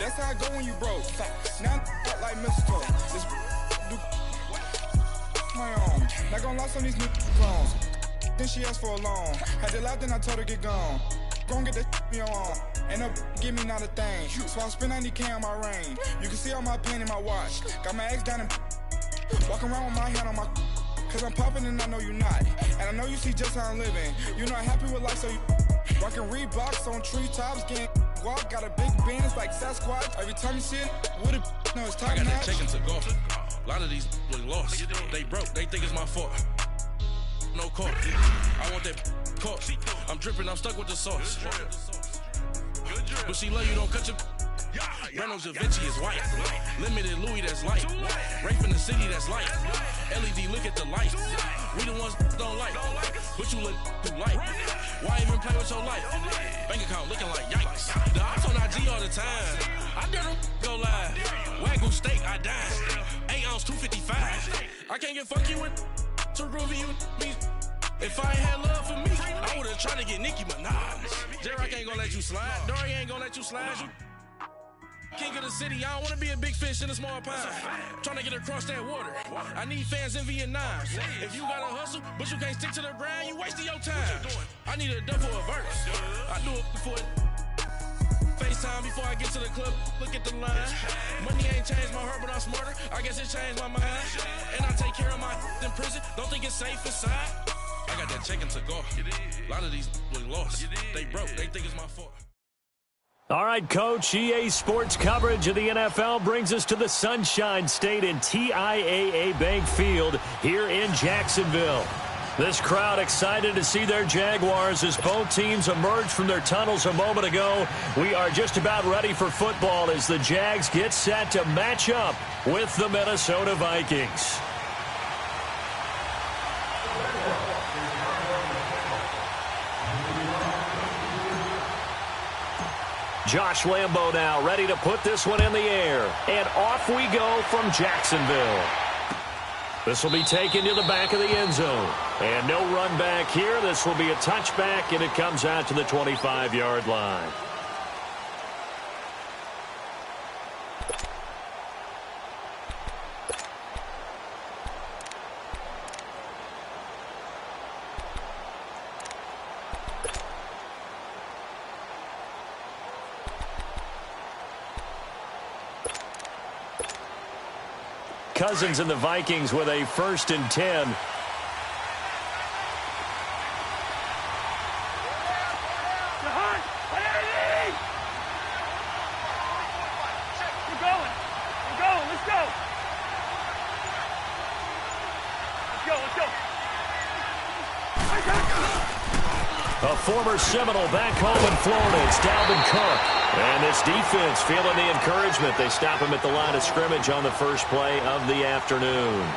That's how I go when you broke. Now I'm like mistletoe. This do my own. Not gonna lie on these new clones. Then she asked for a loan. Had to laugh, then I told her get gone. Gon' get that me on. Ain't no give me not a thing. So I spend 90K on my ring. You can see all my pain in my watch. Got my ex down and walking around with my hand on my. Cause I'm popping and I know you not. And I know you see just how I'm living. You know I'm happy with life, so you rockin' Reeboks on treetops, getting walk. Got a big band, it's like Sasquatch. Every time you see it, with it, no, it's top I got notch. that chicken to go. A lot of these look lost. They broke, they think it's my fault. No court. I want that court. I'm dripping, I'm stuck with the sauce. But she love you, don't cut your. Reynolds Da Vinci is white. Limited Louis, that's light. Rape in the city, that's light. LED, look at the lights. We the ones don't like. But you look too light. Why even play with your life? Bank account looking like yikes. The ops on IG all the time. I dare them go live. Wagyu steak, I dine. 8 ounce, 255. I can't get fuck you with too groovy you me. If I ain't had love for me, I would've tried to get Nicki Minaj. J-Rock ain't gonna let you slide. Dory ain't gonna let you slide. You king of the city, I don't wanna be a big fish in a small pond. Trying to get across that water. I need fans in Vietnam. If you gotta hustle, but you can't stick to the grind, you wasting your time. I need a double a verse. I do it before FaceTime before I get to the club. Look at the line. Money ain't changed my heart, but I'm smarter. I guess it changed my mind. And I take care of my in prison. Don't think it's safe inside. I got that chicken to go. A lot of these look lost. They broke. They think it's my fault. All right, Coach, EA Sports coverage of the NFL brings us to the Sunshine State and TIAA Bank Field here in Jacksonville. This crowd excited to see their Jaguars as both teams emerged from their tunnels a moment ago. We are just about ready for football as the Jags get set to match up with the Minnesota Vikings. Josh Lambo now ready to put this one in the air. And off we go from Jacksonville. This will be taken to the back of the end zone. And no run back here. This will be a touchback, and it comes out to the 25-yard line. Cousins and the Vikings with a 1st and 10. A former Seminole back home in Florida. It's Dalvin Cook. And this defense feeling the encouragement. They stop him at the line of scrimmage on the first play of the afternoon.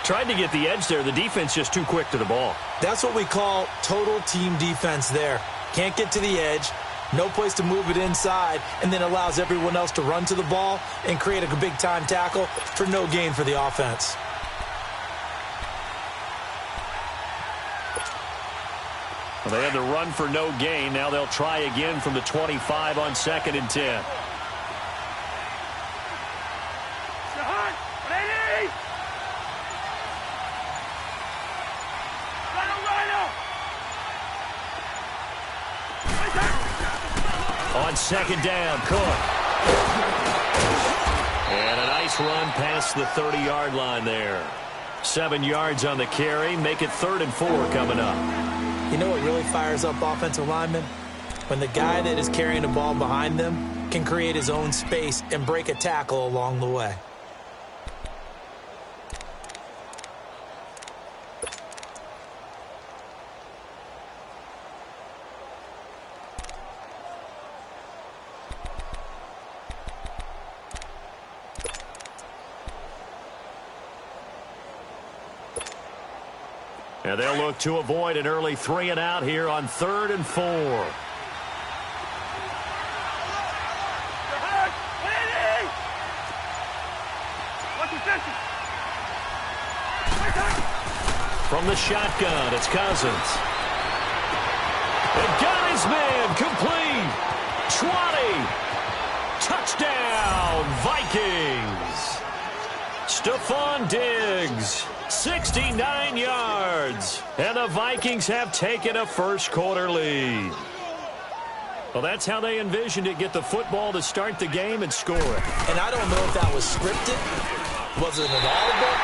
Tried to get the edge there. The defense just too quick to the ball. That's what we call total team defense there. Can't get to the edge, no place to move it inside, and then allows everyone else to run to the ball and create a big-time tackle for no gain for the offense. Well, they had to run for no gain. Now they'll try again from the 25 on 2nd and 10. On 2nd down, Cook. And a nice run past the 30-yard line there. 7 yards on the carry. Make it 3rd and 4 coming up. You know what really fires up offensive linemen? When the guy that is carrying the ball behind them can create his own space and break a tackle along the way. And they'll look to avoid an early 3 and out here on 3rd and 4. From the shotgun, it's Cousins. And got his man complete. 20, Diggs. 69 yards. And the Vikings have taken a first-quarter lead. Well, that's how they envisioned it. Get the football to start the game and score it. And I don't know if that was scripted. Was it an audible?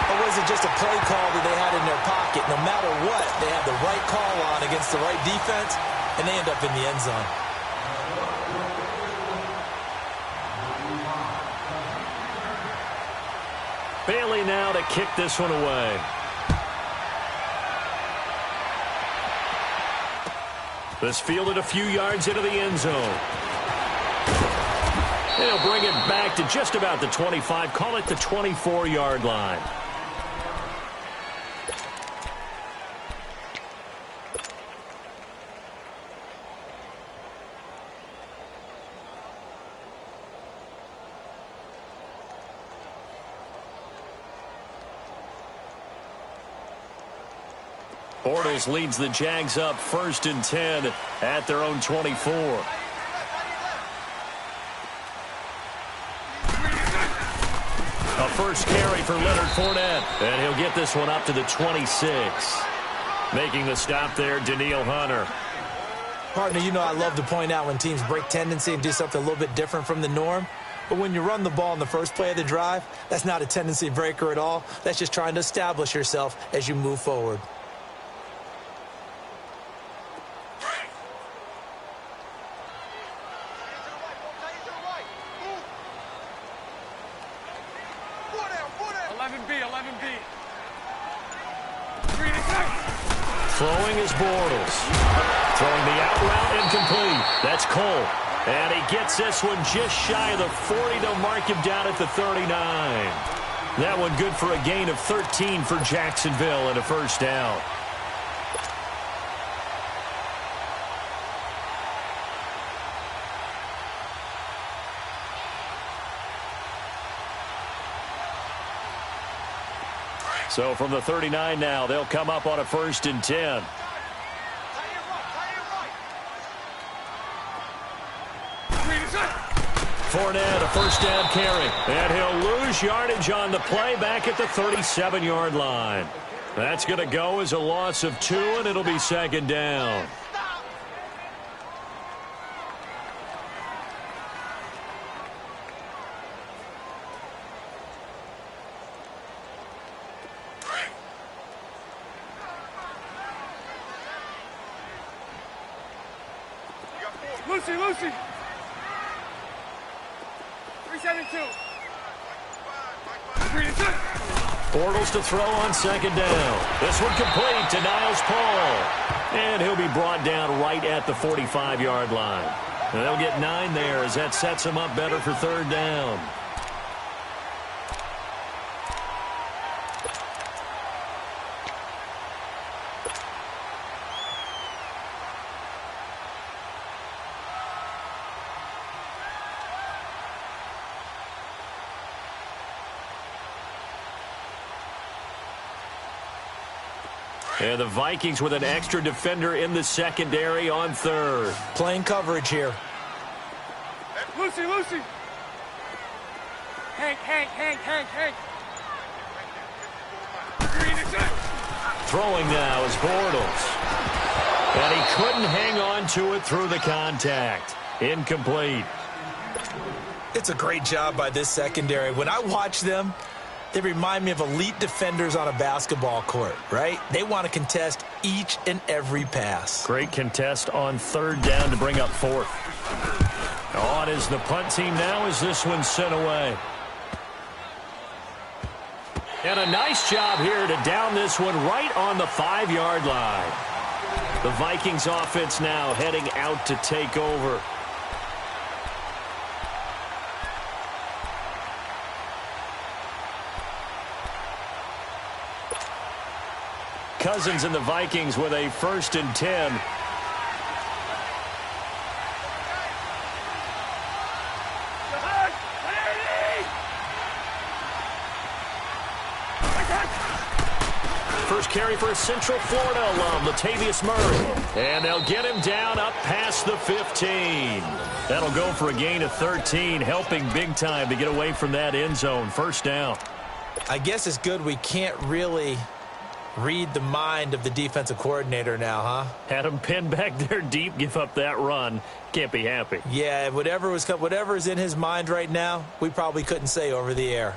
Or was it just a play call that they had in their pocket? No matter what, they had the right call on against the right defense, and they end up in the end zone. Bailey now to kick this one away. This fielded a few yards into the end zone. They'll bring it back to just about the 25. Call it the 24-yard line. Bortles leads the Jags up 1st and 10 at their own 24. A first carry for Leonard Fournette, and he'll get this one up to the 26. Making the stop there, Danielle Hunter. Partner, you know I love to point out when teams break tendency and do something a little bit different from the norm. But when you run the ball in the first play of the drive, that's not a tendency breaker at all. That's just trying to establish yourself as you move forward. Throwing is Bortles. Throwing the out route incomplete. That's Cole. And he gets this one just shy of the 40. They'll mark him down at the 39. That one good for a gain of 13 for Jacksonville and a first down. So from the 39 now, they'll come up on a 1st and 10. Fournette, a first down carry. And he'll lose yardage on the play back at the 37-yard line. That's going to go as a loss of 2, and it'll be 2nd down. Lucy. 372. Bortles to throw on 2nd down. This one complete to Niles Paul. And he'll be brought down right at the 45-yard line. And they'll get 9 there as that sets him up better for 3rd down. And the Vikings with an extra defender in the secondary on 3rd. Playing coverage here. Lucy. Hank. Throwing now is Bortles. And he couldn't hang on to it through the contact. Incomplete. It's a great job by this secondary. When I watch them, they remind me of elite defenders on a basketball court, right? They want to contest each and every pass. Great contest on 3rd down to bring up 4th. On is the punt team now as this one's sent away. And a nice job here to down this one right on the 5-yard line. The Vikings offense now heading out to take over. Cousins and the Vikings with a 1st and 10. First carry for a Central Florida alum, Latavius Murray. And they'll get him down up past the 15. That'll go for a gain of 13, helping big time to get away from that end zone. First down. I guess it's good we can't really read the mind of the defensive coordinator now, huh? Had him pinned back there deep, give up that run. Can't be happy. Yeah, whatever's in his mind right now, we probably couldn't say over the air.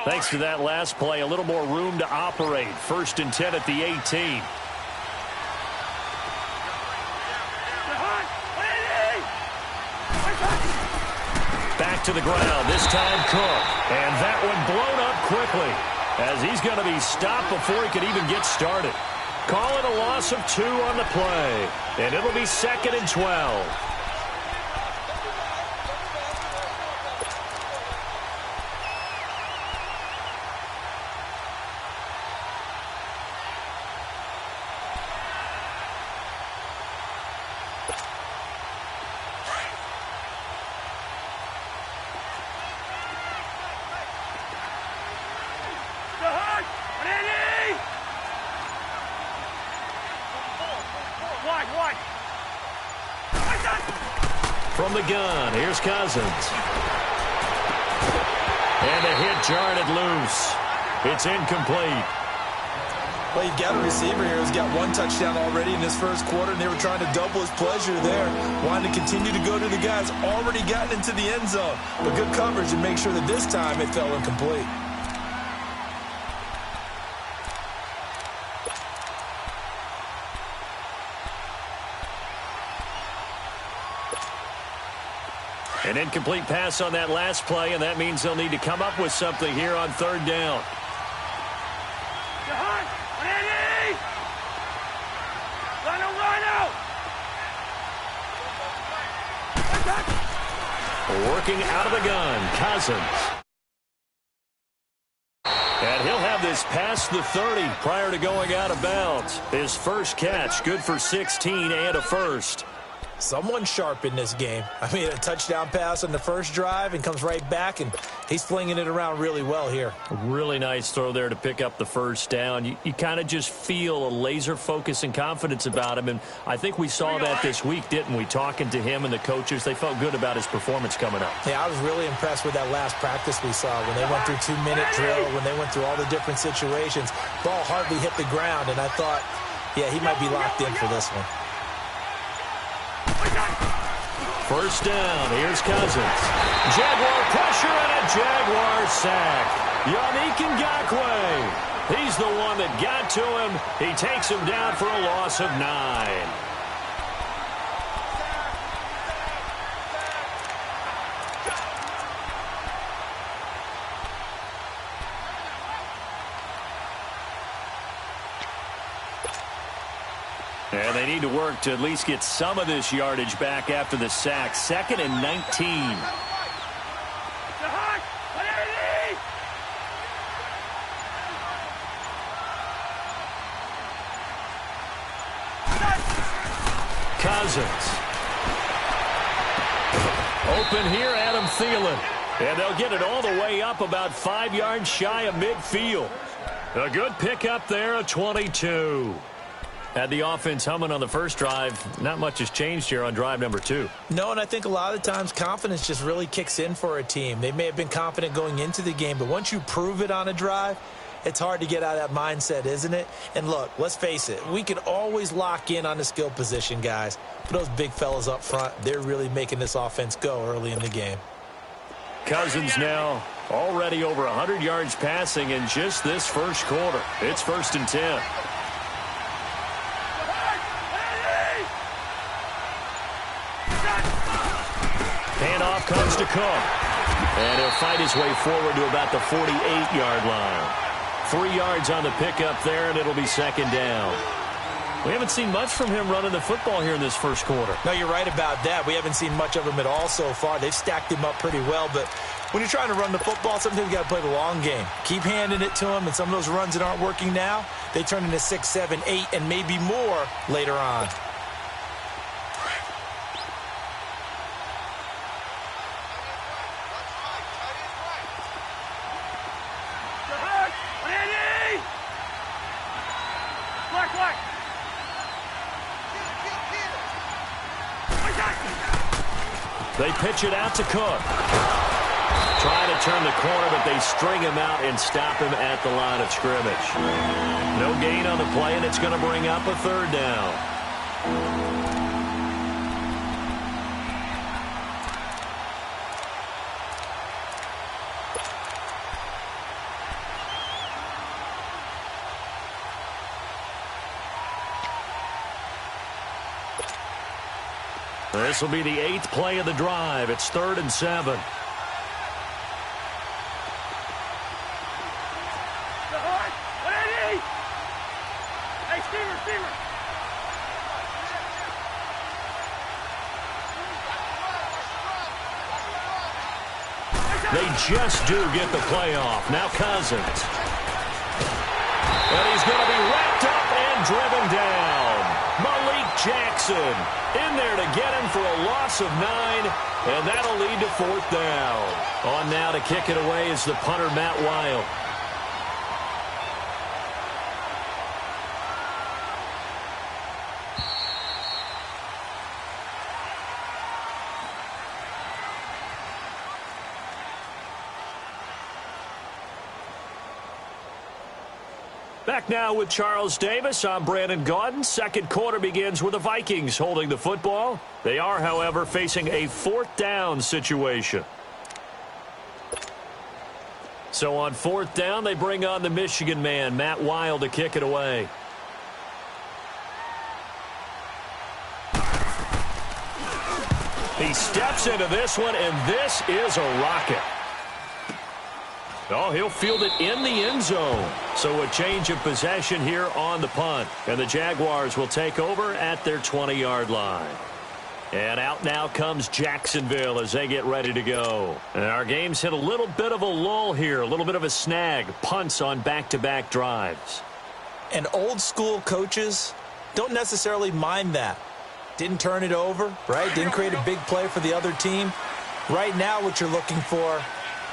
Thanks to that last play, a little more room to operate. 1st and 10 at the 18. Back to the ground, this time Cook. And that one blown up quickly as he's going to be stopped before he could even get started. Call it a loss of 2 on the play. And it'll be 2nd and 12. From the gun, here's Cousins. And a hit jarred it loose. It's incomplete. Well, you've got a receiver here who's got 1 touchdown already in his first quarter, and they were trying to double his pleasure there. Wanted to continue to go to the guys already gotten into the end zone. But good coverage and make sure that this time it fell incomplete. An incomplete pass on that last play, and that means they'll need to come up with something here on 3rd down. Working out of the gun, Cousins. And he'll have this past the 30 prior to going out of bounds. His first catch, good for 16 and a first. Someone sharp in this game. I mean, a touchdown pass on the first drive and comes right back, and he's flinging it around really well here. Really nice throw there to pick up the first down. You kind of just feel a laser focus and confidence about him, and I think we saw that this week, didn't we? Talking to him and the coaches, they felt good about his performance coming up. Yeah, I was really impressed with that last practice we saw when they went through 2-minute drill, when they went through all the different situations. Ball hardly hit the ground, and I thought, yeah, he might be locked in for this one. First down, here's Cousins. Jaguar pressure and a Jaguar sack. Yannick Ngakoue. He's the one that got to him. He takes him down for a loss of 9. And they need to work to at least get some of this yardage back after the sack. 2nd and 19. Cousins. Open here, Adam Thielen. And they'll get it all the way up about 5 yards shy of midfield. A good pickup there, a 22. Had the offense humming on the first drive. Not much has changed here on drive number 2. No, and I think a lot of times confidence just really kicks in for a team. They may have been confident going into the game, but once you prove it on a drive, it's hard to get out of that mindset, isn't it? And look, let's face it, we can always lock in on the skill position, guys. But those big fellas up front, they're really making this offense go early in the game. Cousins now already over 100 yards passing in just this first quarter. It's 1st and 10. Handoff comes to Cook. And he'll fight his way forward to about the 48-yard line. 3 yards on the pickup there, and it'll be 2nd down. We haven't seen much from him running the football here in this first quarter. No, you're right about that. We haven't seen much of him at all so far. They've stacked him up pretty well, but when you're trying to run the football, sometimes you got to play the long game. Keep handing it to him, and some of those runs that aren't working now, they turn into 6, 7, 8, and maybe more later on. They pitch it out to Cook. Trying to turn the corner, but they string him out and stop him at the line of scrimmage. No gain on the play, and it's going to bring up a third down. This will be the 8th play of the drive. It's 3rd and 7. They just do get the play off. Now Cousins. And he's going to be wrapped up and driven down. Malik Jackson in there to get him for a loss of 9, and that'll lead to 4th down. On now to kick it away is the punter, Matt Wild. Back now with Charles Davis. I'm Brandon Gaudin. Second quarter begins with the Vikings holding the football. They are, however, facing a 4th down situation. So on 4th down, they bring on the Michigan man, Matt Wild, to kick it away. He steps into this one, and this is a rocket. Oh, he'll field it in the end zone. So a change of possession here on the punt. And the Jaguars will take over at their 20-yard line. And out now comes Jacksonville as they get ready to go. And our game's hit a little bit of a lull here, a little bit of a snag. Punts on back-to-back drives. And old-school coaches don't necessarily mind that. Didn't turn it over, right? Didn't create a big play for the other team. Right now what you're looking for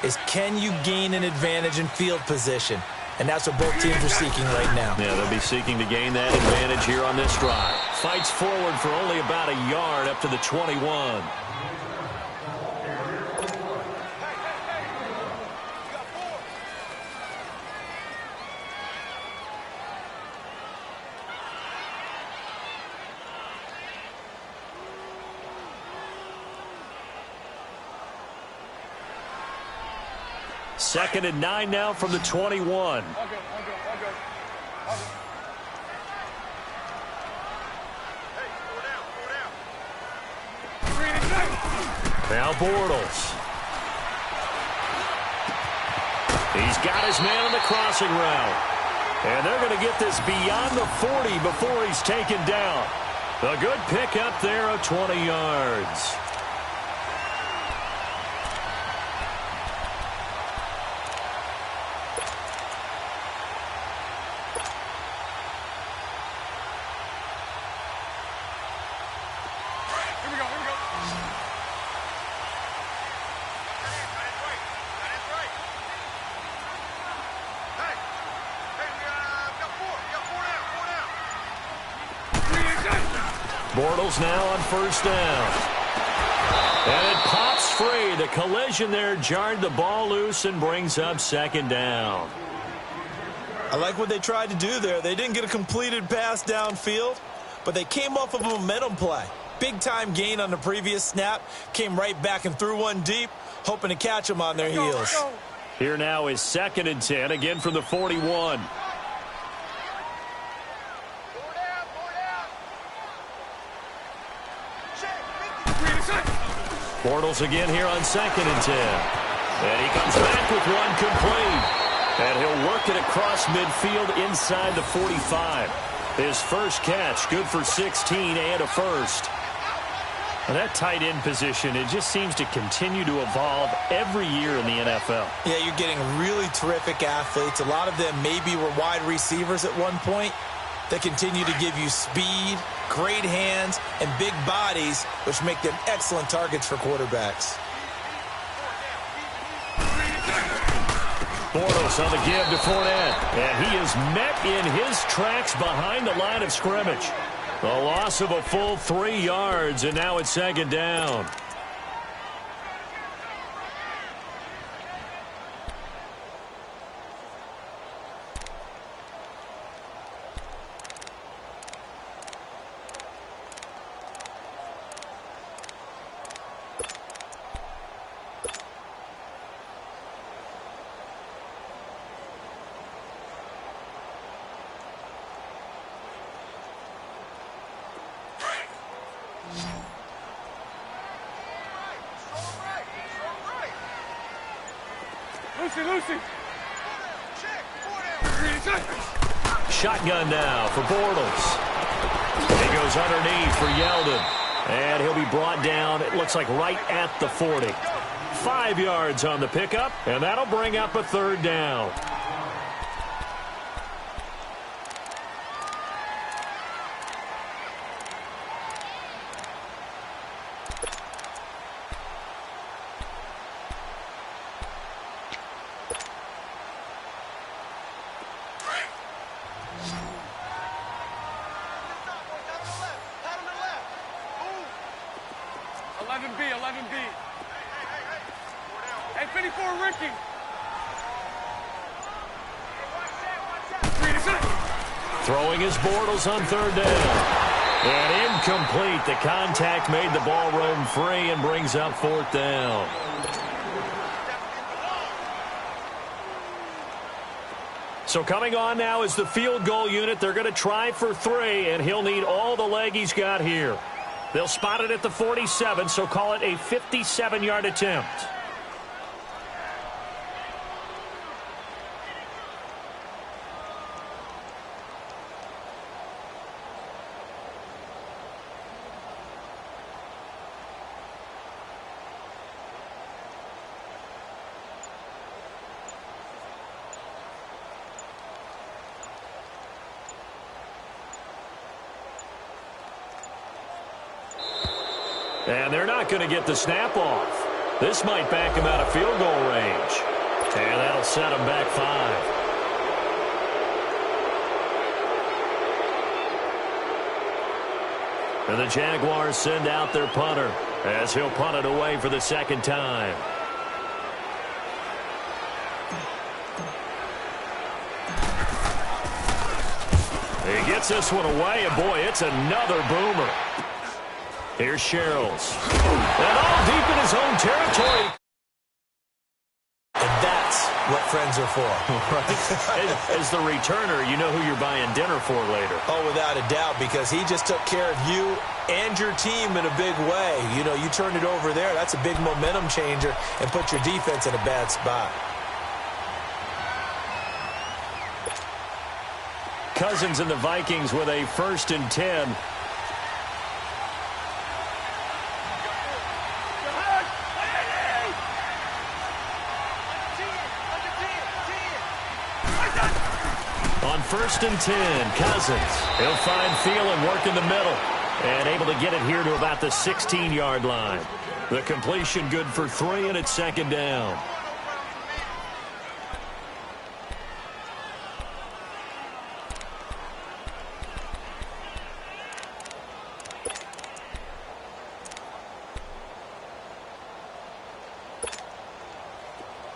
is, can you gain an advantage in field position? And that's what both teams are seeking right now. Yeah, they'll be seeking to gain that advantage here on this drive. Fights forward for only about a yard up to the 21. Second and 9 now from the 21. Now Bortles. He's got his man on the crossing route. And they're going to get this beyond the 40 before he's taken down. A good pickup there of 20 yards. Bortles now on 1st down. And it pops free. The collision there jarred the ball loose and brings up 2nd down. I like what they tried to do there. They didn't get a completed pass downfield, but they came off of a momentum play. Big-time gain on the previous snap. Came right back and threw one deep, hoping to catch them on their heels. Here now is 2nd and 10, again from the 41. Bortles again here on 2nd and 10. And he comes back with one complete. And he'll work it across midfield inside the 45. His first catch, good for 16 and a first. And that tight end position, it just seems to continue to evolve every year in the NFL. Yeah, you're getting really terrific athletes. A lot of them maybe were wide receivers at one point. They continue to give you speed, great hands, and big bodies, which make them excellent targets for quarterbacks. Bortles on the give to Fournette. And he is met in his tracks behind the line of scrimmage. A loss of a full 3 yards, and now it's 2nd down. Lucy. Shotgun now for Bortles. He goes underneath for Yeldon. And he'll be brought down, it looks like right at the 40. 5 yards on the pickup, and that'll bring up a third down. Hey, 54, Ricky. Throwing his Bortles on third down. And incomplete. The contact made the ball roam free and brings up fourth down. So coming on now is the field goal unit. They're going to try for 3, and he'll need all the leg he's got here. They'll spot it at the 47, so call it a 57-yard attempt. And they're not going to get the snap off. This might back him out of field goal range. And that'll set him back 5. And the Jaguars send out their punter as he'll punt it away for the second time. He gets this one away, and boy, it's another boomer. Here's Sherrills. And all deep in his own territory. And that's what friends are for. Right? As the returner, you know who you're buying dinner for later. Oh, without a doubt, because he just took care of you and your team in a big way. You know, you turned it over there. That's a big momentum changer and put your defense in a bad spot. Cousins and the Vikings with a 1st and 10. On 1st and 10, Cousins. He'll find Thielen work in the middle and able to get it here to about the 16-yard line. The completion good for 3, and it's 2nd down.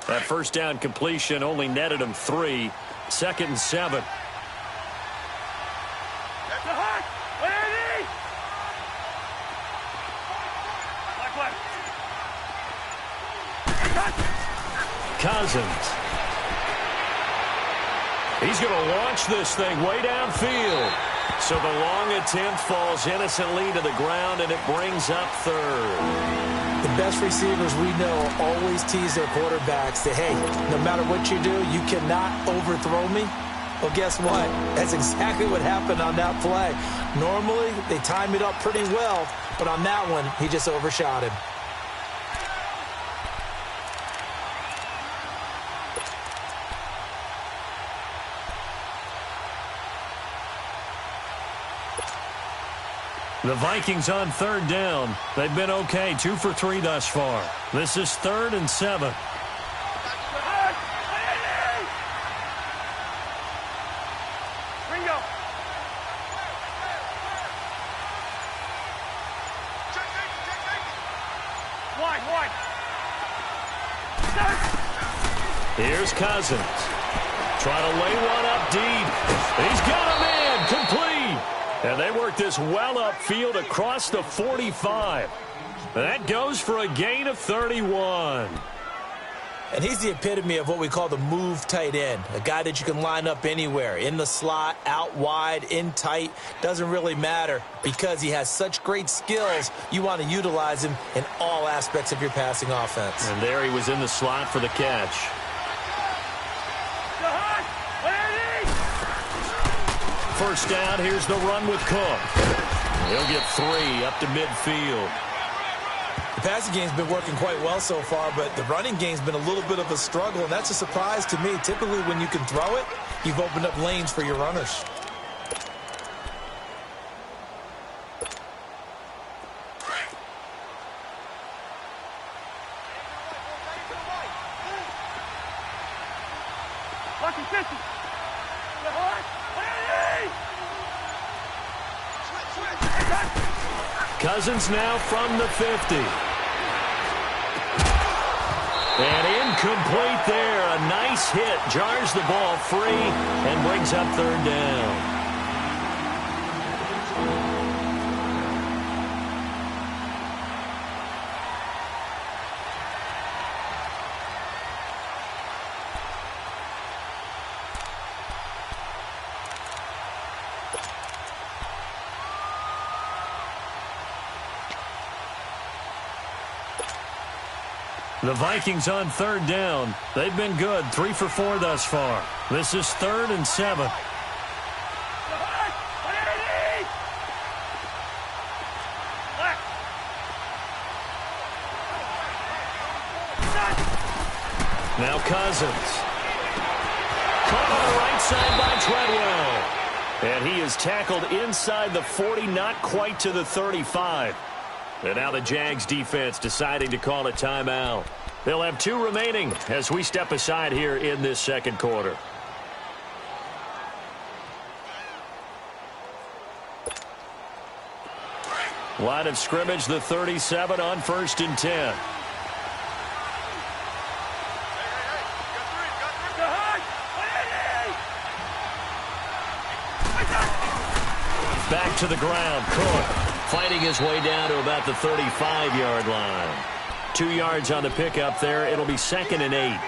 That 1st down completion only netted him 3. 2nd and 7. Cousins. He's going to launch this thing way downfield. So the long attempt falls innocently to the ground, and it brings up 3rd. The best receivers we know always tease their quarterbacks that, hey, no matter what you do, you cannot overthrow me. Well, guess what? That's exactly what happened on that play. Normally, they time it up pretty well, but on that one, he just overshot him. The Vikings on 3rd down. They've been okay, 2 for 3 thus far. This is 3rd and 7. Ringo. Wide. Here's Cousins. Try to lay one up deep. He's got a man complete. And they work this well upfield across the 45. That goes for a gain of 31. And he's the epitome of what we call the move tight end, a guy that you can line up anywhere, in the slot, out wide, in tight, doesn't really matter because he has such great skills. You want to utilize him in all aspects of your passing offense. And there he was in the slot for the catch. First down, here's the run with Cook. He'll get 3 up to midfield. The passing game's been working quite well so far, but the running game's been a little bit of a struggle, and that's a surprise to me. Typically, when you can throw it, you've opened up lanes for your runners. Cousins now from the 50. And incomplete there. A nice hit. Jars the ball free and brings up third down. The Vikings on third down. They've been good, 3 for 4 thus far. This is 3rd and 7. Now Cousins. Caught on the right side by Treadwell. And he is tackled inside the 40, not quite to the 35. And now the Jags defense deciding to call a timeout. They'll have 2 remaining as we step aside here in this second quarter. Line of scrimmage, the 37 on 1st and 10. Back to the ground, Cook. Fighting his way down to about the 35-yard line. 2 yards on the pickup there. It'll be 2nd and 8.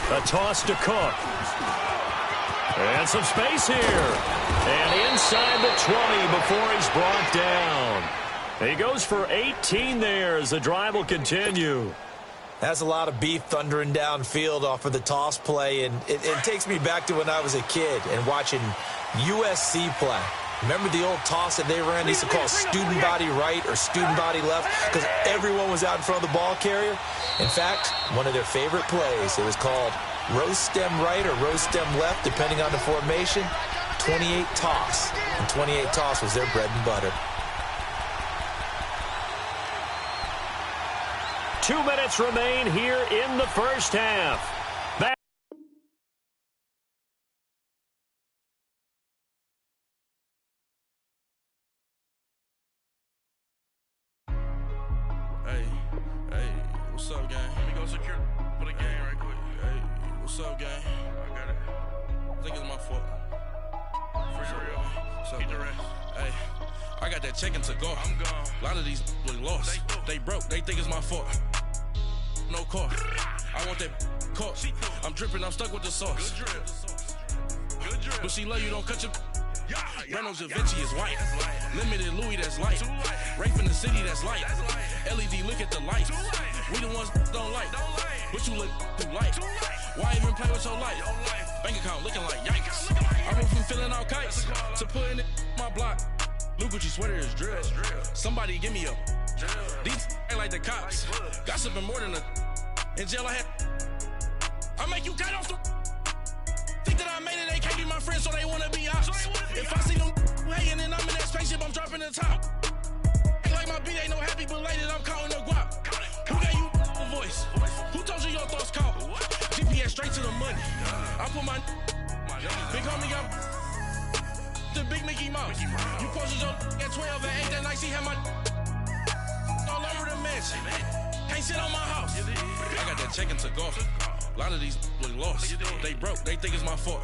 A toss to Cook. And some space here. And inside the 20 before he's brought down. He goes for 18 there as the drive will continue. That's a lot of beef thundering downfield off of the toss play, and it takes me back to when I was a kid and watching USC play. Remember the old toss that they ran? They used to call student body right or student body left because everyone was out in front of the ball carrier. In fact, one of their favorite plays, it was called rose stem right or rose stem left, depending on the formation, 28 toss. And 28 toss was their bread and butter. 2 minutes remain here in the first half. Back. Hey, what's up, gang? Let me go secure for the game right quick. Hey, what's up, gang? I got it. I think it's my fault. For real. What's up, the rest. Hey, I got that chicken to go. I'm gone. A lot of these was lost. They broke. They think it's my fault. No car. I want that caught. I'm dripping. I'm stuck with the sauce. Good drip. Good drip. But she love you. Don't cut your. Reynolds Da Vinci is white. Limited Louis, that's light. Rape in the city, that's light. LED, look at the light. We the ones don't like. But you look too light. Why even play with your life? Bank account looking like yikes. I went from filling out kites to putting it in my block. Blue Gucci sweater is drill. Somebody give me a. These ain't like the cops. Gossiping more than a. In jail I had. I make you cut off the. Think that I made it, they can't be my friends, so they wanna be ops. If I see them hating and I'm in that spaceship, I'm dropping the top. Ain't like my beat ain't no happy belated, I'm counting the guap. Who gave you a voice? Who told you your thoughts count? GPS straight to the money. I put my big homie got the big Mickey Mouse. You posted your at 12 and 8 that night, she had my all over the mansion. can't sit on my house. I got that check to golf. A lot of these look lost. They broke, they think it's my fault.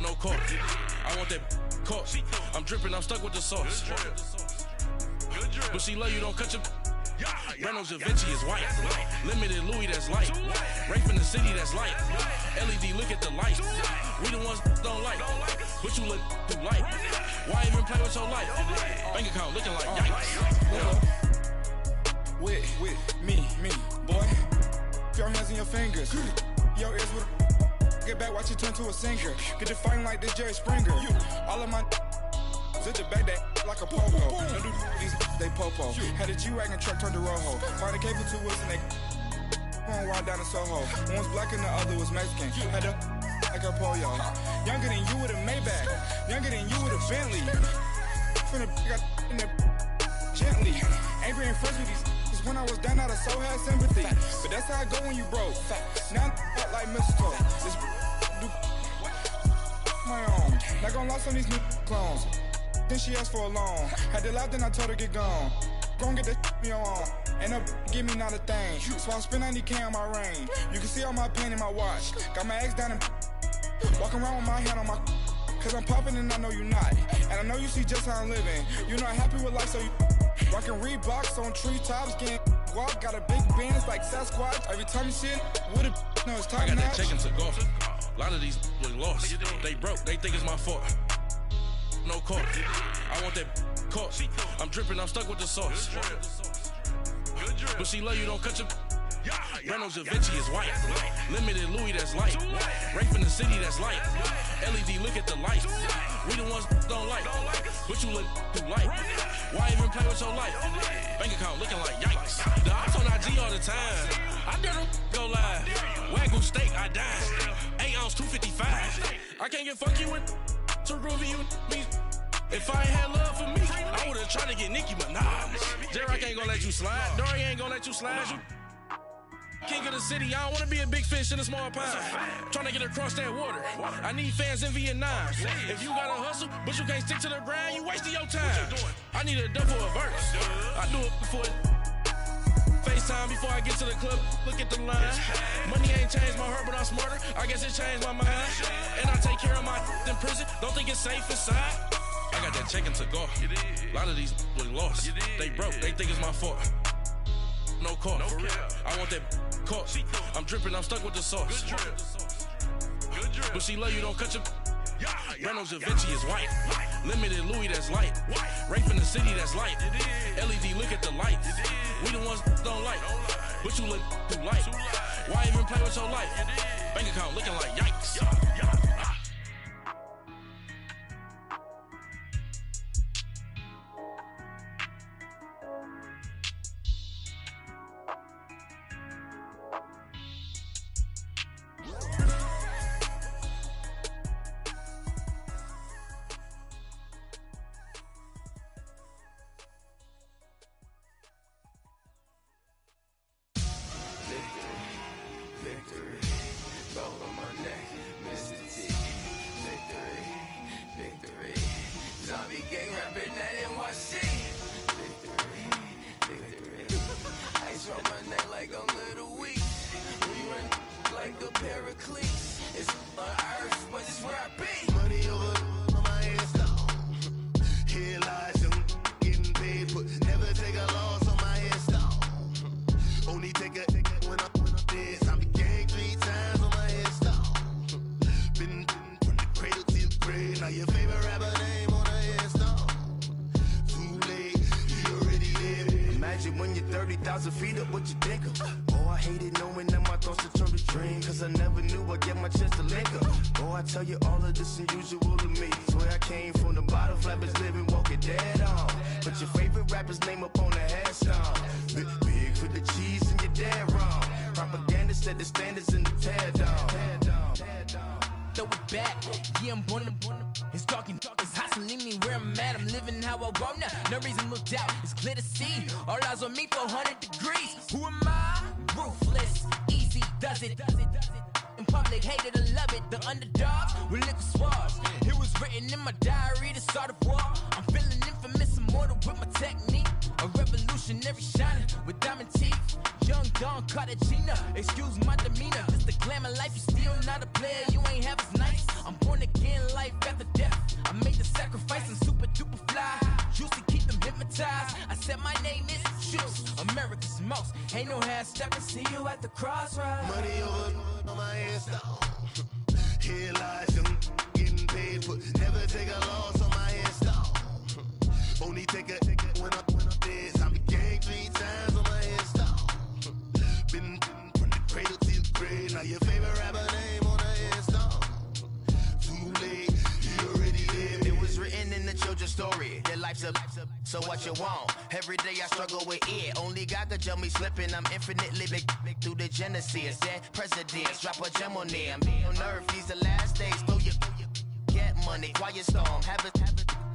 No call. I want that caught. I'm dripping, I'm stuck with the sauce. But she love you, don't cut your. Reynolds Da Vinci is white. Limited Louis, that's light. Rape in the city, that's light. LED, look at the lights. We the ones don't like. But you look too light. Why even play with your life? Bank account looking like yikes. With me, boy. Your hands in your fingers. Your ears with a. Get back, watch you turn to a singer. Get to fighting like this Jerry Springer. All of my. Zip the back that like a pogo. Don't do these, they popo. Had a G-Wagon truck turned to Rojo. Find a cable 2 wheels and they going wild down in Soho. One was black and the other was Mexican. Had a like a pollo. Younger than you with a Maybach. Younger than you with a Bentley. From the got in the gently. Ain't been friends with these. Cause when I was down, I so had sympathy. But that's how I go when you broke. Now I'm like mistletoe. This do my own. Not gonna lost on these new clones. Then she asked for a loan. Had to laugh, then I told her get gone. Gon' get that me on. And up, give me not a thing. So I spend 90K on my ring. You can see all my pain in my watch. Got my ex down and walking around with my hand on my. Cause I'm popping and I know you not. And I know you see just how I'm living. You're not happy with life, so you rockin' Reeboks on treetops, getting walk. Got a big Benz like Sasquatch. Every time you see it, with a no, it's time. I got that check to golf. A lot of these look lost. They broke, they think it's my fault. No call. I want that caught. I'm dripping, I'm stuck with the sauce. But she love you, don't cut your. Reynolds Da Vinci is white. Limited Louis, that's light. Rape in the city, that's light. LED, look at the lights. We the ones don't like. But you look too light. Why even play with your life? Bank account looking like yikes. The ops on IG all the time. I dare them go live. Wagyu steak, I died. 8 ounce, 255. I can't get funky with. To groovy you me. If I ain't had love for me, I would've tried to get Nicki Minaj. J-Rock ain't gonna let you slide. Dory ain't gonna let you slide. King of the city, I don't wanna be a big fish in a small pond. Trying to get across that water. I need fans in Vietnam. If you gotta hustle, but you can't stick to the grind, you wasting your time. I need a dub for a verse. I do it before FaceTime before I get to the club, look at the line. Money ain't changed my heart, but I'm smarter. I guess it changed my mind. And I take care of my in prison. Don't think it's safe inside. I got that check to golf. A lot of these look lost. They broke, they think it's my fault. No call. I want that caught. I'm dripping, I'm stuck with the sauce. But she love you, don't cut your. Reynolds Da Vinci is white. Limited Louis, that's light. Rape in the city, that's light. LED, look at the lights. We the ones don't like. But you look too light. Why even play with your life? Bank account looking like yikes. It was written in my diary to start a war. I'm feeling infamous immortal with my technique. A revolutionary shining with diamond teeth. Young Don Cartagena, excuse my demeanor. This the glamour life, you still not a player, you ain't half as nice. I'm born again, life after death. I made the sacrifice, I'm super duper fly. Used to keep them hypnotized. I said my name is Juice, America's most. Ain't no half stepping, see you at the crossroads. Money over on my headstone. Here lies young, getting paid for. Never take a loss on my headstone. Only take a when I'm dead. I'm gang 3 times on my headstone. Been from the cradle to the grave. Now your favorite rapper name on the headstone. Too late, you already dead. It was written in the children's story. Their life's a so what you want? Every day I struggle with it. Only God could jump me slipping. I'm infinitely big through the genesis. Dead presidents, drop a gem on them. On earth, these the last days. Throw your get money, quiet storm. Have it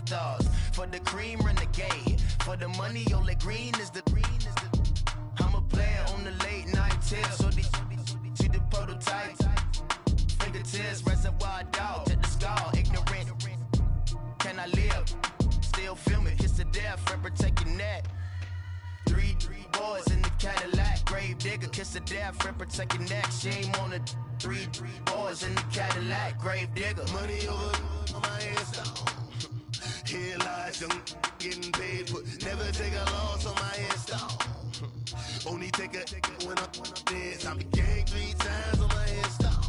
thoughts. For the cream, renegade. For the money, Ole Green is the I'm a player on the late night tip. So these see the prototype. Fingertips, reservoir dog. Check the skull, ignorant. Can I live? Still film it, kiss to death, and protect your neck. 3 boys in the Cadillac, grave digger, kiss to death, and protect your neck. Shame on the 3 boys in the Cadillac, grave digger. Money over on my headstone. Here lies young, getting paid for. Never take a loss on my headstone. Only take a when I'm dead. I'm gang 3 times on my headstone.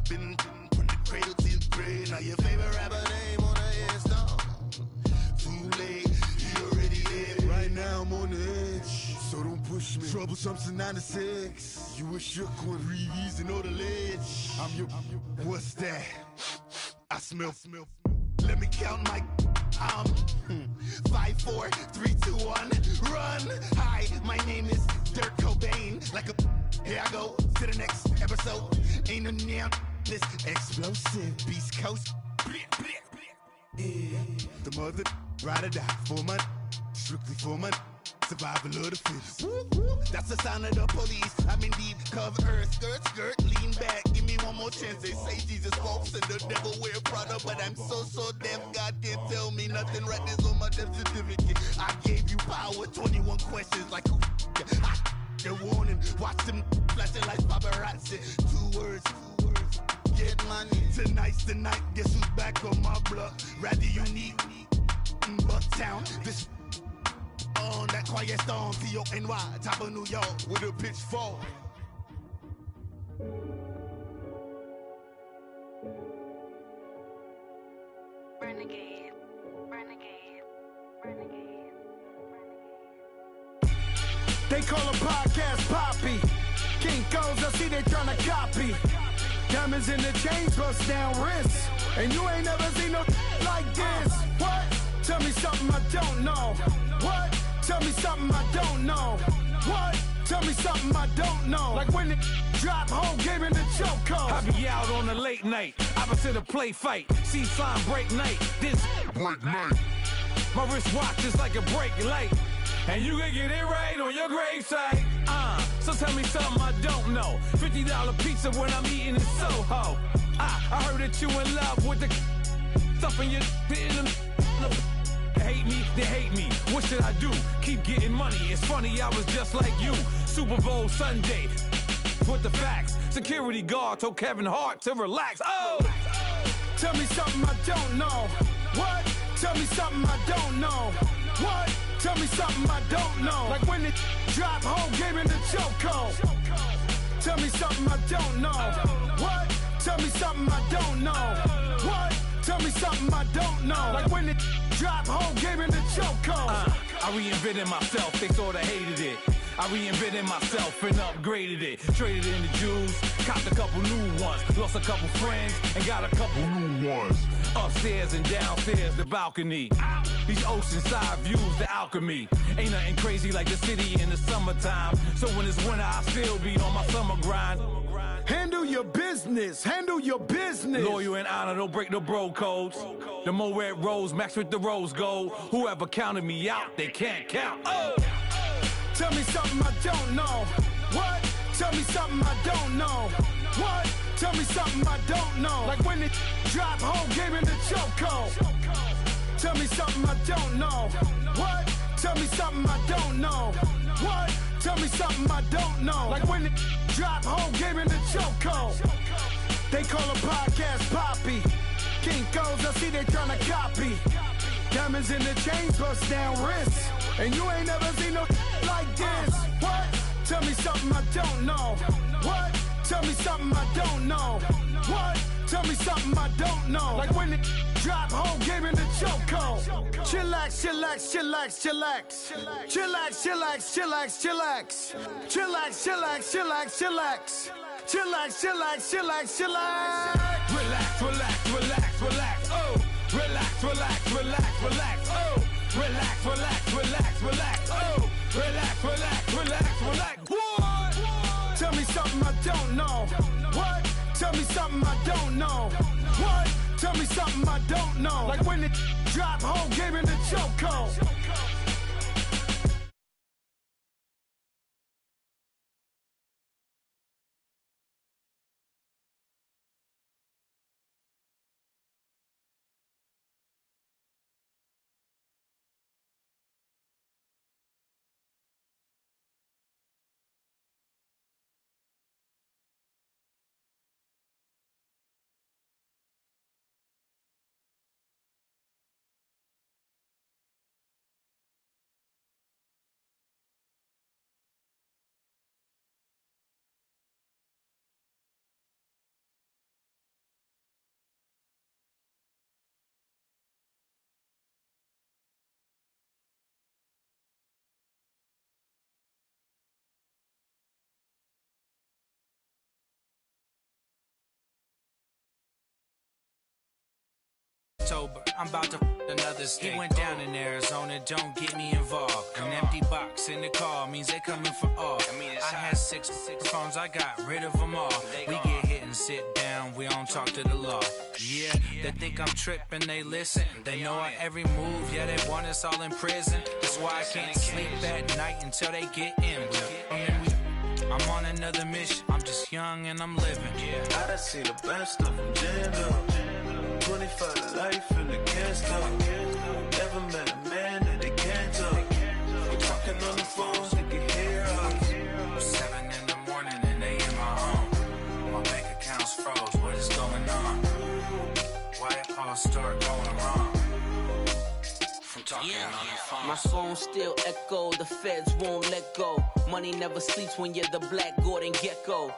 Been from the cradle to the grave. Now your favorite rapper name on the headstone. Too late, you already dead. Right now I'm on the edge, so don't push me. Troublesome to 96. You were shook with Reeves and all the ledge. I'm your. What's that? I smell. Let me count my. 5, 4, 3, 2, 1. Run. Hi, my name is Dirk Cobain. Like a. Here I go to the next episode. Ain't no damn this explosive Beast Coast. Yeah. The mother ride or die for my. Strictly for my. Survival of the fittest. That's the sign of the police. I'm in deep cover earth. Skirt, lean back. Give me one more chance. They say Jesus walks and the devil wear Prada, but I'm so deaf. God can't tell me nothing. Right there's on my death certificate. I gave you power. 21 questions like who? The warning. Watch them flashing like paparazzi. 2 words. Get money. Tonight's the night. Guess who's back on my block? Rather unique. Bucktown. This. On that quiet storm, T-O-N-Y, top of New York, with a pitchfork. Renegade. They call a podcast Poppy. Kinkos, I see they tryna copy. Diamonds in the chains, bust down wrists. And you ain't never seen no like this. What? Tell me something I don't know. What? Tell me something I don't know. What? Tell me something I don't know. Like when it drop home, game in the chokehold. I be out on a late night, opposite a play fight. See sign break night, this break night. My wristwatch is like a brake light. And you can get it right on your gravesite. So tell me something I don't know. $50 pizza when I'm eating in Soho. I heard that you in love with the stuff in your hate me, they hate me. What should I do? Keep getting money. It's funny, I was just like you. Super Bowl Sunday. With the facts. Security guard told Kevin Hart to relax. Oh! Tell me something I don't know. What? Tell me something I don't know. What? Tell me something I don't know. Like when it drop home, game in the chokehold. Tell me something I don't know. What? Tell me something I don't know. What? Tell me something I don't know. Like when it drop home, game in the chokehold. I reinvented myself, they sorta hated it. I reinvented myself and upgraded it. Traded in the Jews, copped a couple new ones. Lost a couple friends and got a couple new ones. Upstairs and downstairs, the balcony. These oceanside views, the alchemy. Ain't nothing crazy like the city in the summertime. So when it's winter, I still be on my summer grind. Handle your business, handle your business. Loyal and honor, don't break no bro codes. The more red rose, max with the rose gold. Whoever counted me out, they can't count. Oh! Tell me something I don't know. What? Tell me something I don't know. What? Tell me something I don't know. Like when it drop home, game in the chokehold. Tell me something I don't know. What? Tell me something I don't know. What? Tell me something I don't know. Like when it drop, whole game in the chokehold. They call a podcast Poppy. Kinkos, I see they tryna copy. Diamonds in the chains, bust down wrists. And you ain't never seen no like this. What? Tell me something I don't know. What? Tell me something I don't know. What? Tell me something I don't know. Like when it drop, whole game in the chokehold. Chillax, chillax, chillax, chillax. Chillax, chillax, chillax, chillax. Chillax, chillax, chillax, chillax. Chillax, chillax, chillax, chillax. Relax, relax, relax, relax. Oh, relax, relax, relax, relax. Oh, relax, relax, relax, relax. Oh, relax, relax, relax, relax. What? Tell me something I don't know. What? Tell me something I don't know. What? Tell me something I don't know. Like when it drop, whole game in the chokehold. I'm about to another state. He went down in Arizona, don't get me involved. An empty box in the car means they coming for all. I had 6 phones, I got rid of them all. We get hit and sit down, we don't talk to the law. Yeah, they think I'm tripping, they listen. They know our every move, yeah, they want us all in prison. That's why I can't sleep at night until they get in. I'm on another mission, I'm just young and I'm living. I done seen the best of them jammed up. 25 to life and they can't stop. Never met a man that they can't talk. We're talking on the phones, they can hear us. 7 in the morning and they in my home. My bank account's froze, what is going on? Why it all start going wrong? From talking on the phone. My phone still echo, the feds won't let go. Money never sleeps when you're the Black Gordon Gecko.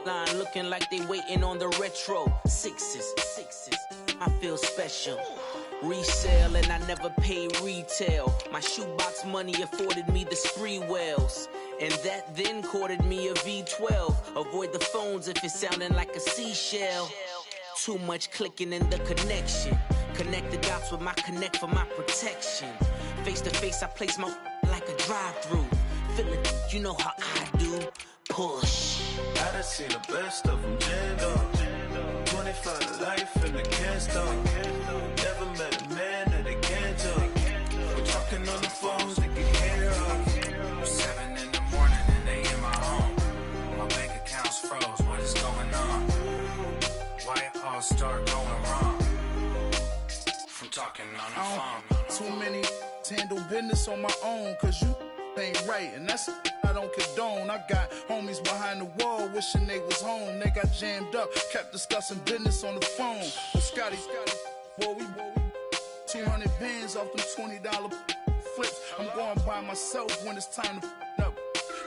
Line looking like they waiting on the retro. Sixes, I feel special. Resale and I never paid retail. My shoebox money afforded me the spree wells. And that then courted me a V12. Avoid the phones if it's sounding like a seashell. Too much clicking in the connection. Connect the dots with my connect for my protection. Face to face, I place my like a drive-through. Feel it, you know how I do. Push. I done seen the best of them jammed up. 25 to life and they can't stop. Never met a man that they can't talk. We're talking on the phones, they can hear us. 7 in the morning and they in my home. My bank account's froze, what is going on? Why it all start going wrong? From talking on the phone. Too many handle business on my own, cause you ain't right, and that's I don't condone. I got homies behind the wall wishing they was home. They got jammed up, kept discussing business on the phone. But Scotty, boy, we 200 bands off them $20 flips. I'm going by myself when it's time to up.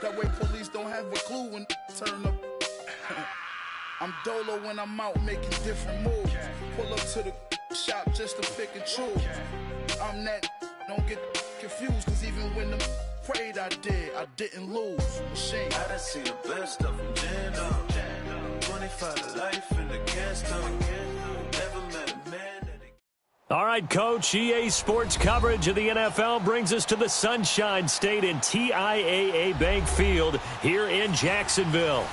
That way police don't have a clue when turn up. I'm dolo when I'm out making different moves. Pull up to the shop just to pick and choose. I'm that, don't get confused, cause even when them prayed I didn't lose. Machine. I done seen the best of them jammed up. 25 to life and they can't stop. Never met a man that they... All right, Coach, EA Sports coverage of the NFL brings us to the Sunshine State in TIAA Bank Field here in Jacksonville.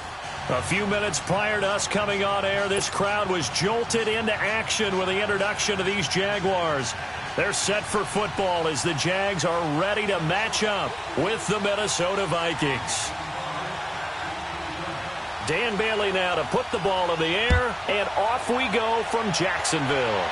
A few minutes prior to us coming on air, this crowd was jolted into action with the introduction of these Jaguars. They're set for football as the Jags are ready to match up with the Minnesota Vikings. Dan Bailey now to put the ball in the air, and off we go from Jacksonville.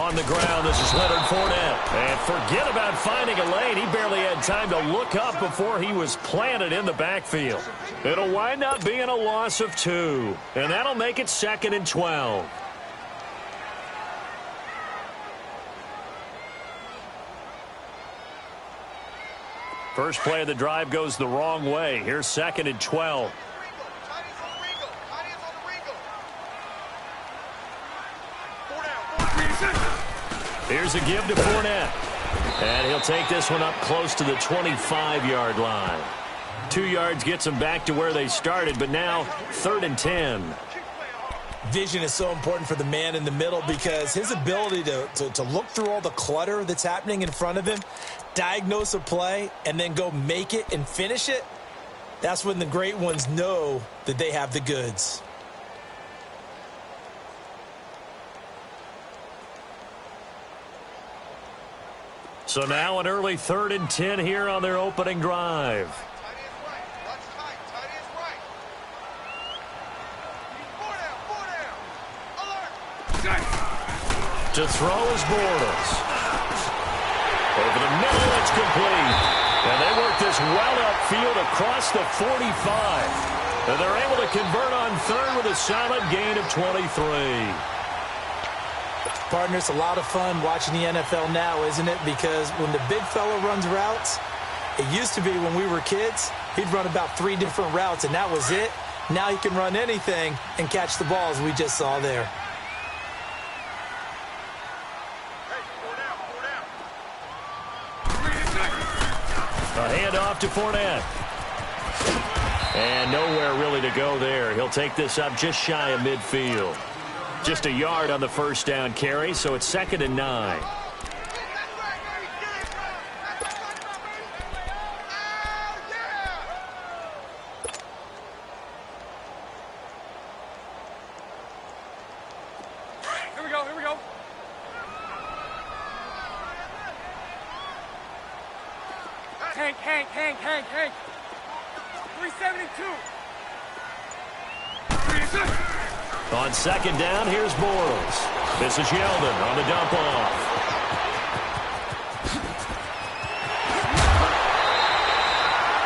On the ground, this is Leonard Fournette. And forget about finding a lane. He barely had time to look up before he was planted in the backfield. It'll wind up being a loss of 2. And that'll make it 2nd and 12. First play of the drive goes the wrong way. Here's 2nd and 12. Here's a give to Fournette. And he'll take this one up close to the 25-yard line. 2 yards gets them back to where they started, but now 3rd and 10. Vision is so important for the man in the middle because his ability to look through all the clutter that's happening in front of him, diagnose a play, and then go make it and finish it, that's when the great ones know that they have the goods. So now an early 3rd and 10 here on their opening drive. To throw is Bortles. Over the middle, it's complete. And they work this well upfield across the 45. And they're able to convert on 3rd with a solid gain of 23. Partner, it's a lot of fun watching the NFL now, isn't it? Because when the big fella runs routes, it used to be when we were kids, he'd run about 3 different routes, and that was it. Now he can run anything and catch the balls we just saw there. A handoff to Fournette. And nowhere really to go there. He'll take this up just shy of midfield. Just a yard on the first down carry, so it's 2nd and 9. Here we go, here we go. Hank. 372. On 2nd down, here's Bortles. This is Yeldon on the dump off.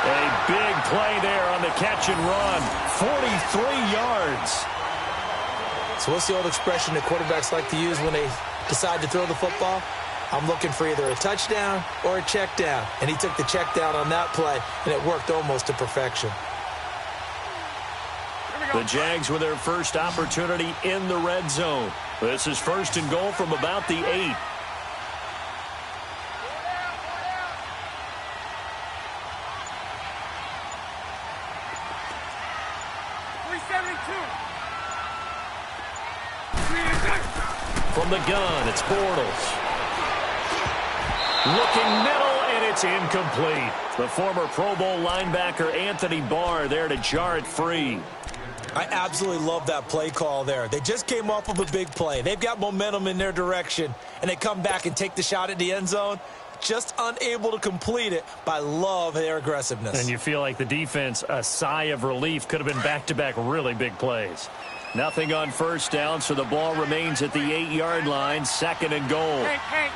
A big play there on the catch and run. 43 yards. So what's the old expression that quarterbacks like to use when they decide to throw the football? I'm looking for either a touchdown or a check down. And he took the check down on that play, and it worked almost to perfection. The Jags with their first opportunity in the red zone. This is 1st and goal from about the 8. 372. From the gun, it's Bortles. Looking middle, and it's incomplete. The former Pro Bowl linebacker Anthony Barr there to jar it free. I absolutely love that play call there. They just came off of a big play. They've got momentum in their direction, and they come back and take the shot at the end zone. Just unable to complete it, but I love their aggressiveness. And you feel like the defense, a sigh of relief, could have been back-to-back really big plays. Nothing on first down, so the ball remains at the 8-yard line, 2nd and goal. Hank.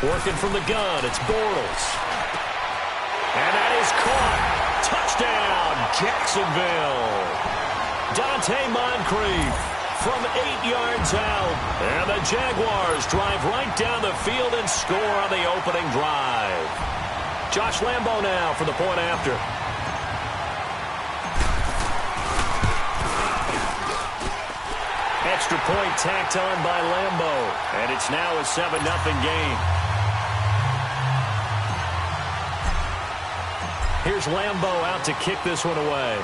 Working from the gun, it's Bortles. And that is caught. Touchdown, Jacksonville. Dante Moncrief from 8 yards out. And the Jaguars drive right down the field and score on the opening drive. Josh Lambo now for the point after. Extra point tacked on by Lambo. And it's now a 7-0 game. Here's Lambo out to kick this one away.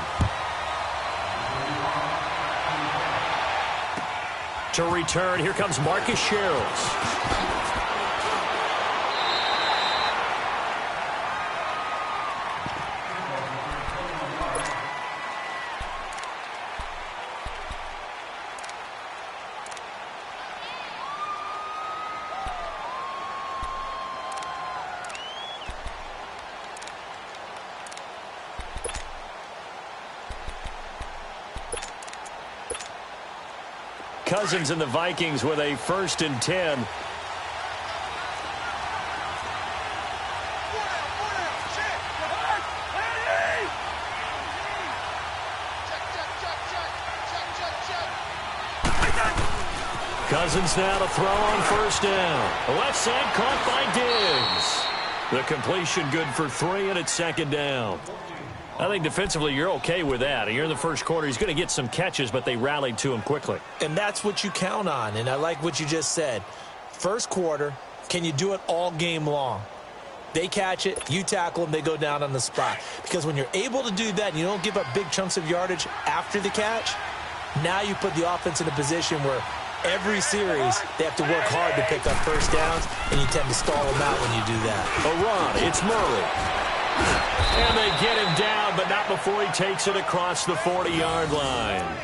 To return, here comes Marcus Sherrills. Cousins and the Vikings with a 1st and 10. Cousins now to throw on 1st down. The left side caught by Diggs. The completion good for 3, and it's 2nd down. I think defensively you're okay with that. You're in the first quarter. He's going to get some catches, but they rallied to him quickly. And that's what you count on, and I like what you just said. First quarter, can you do it all game long? They catch it, you tackle them, they go down on the spot. Because when you're able to do that and you don't give up big chunks of yardage after the catch, now you put the offense in a position where every series they have to work hard to pick up 1st downs, and you tend to stall them out when you do that. A run, it's Murray. And they get him down, but not before he takes it across the 40-yard line.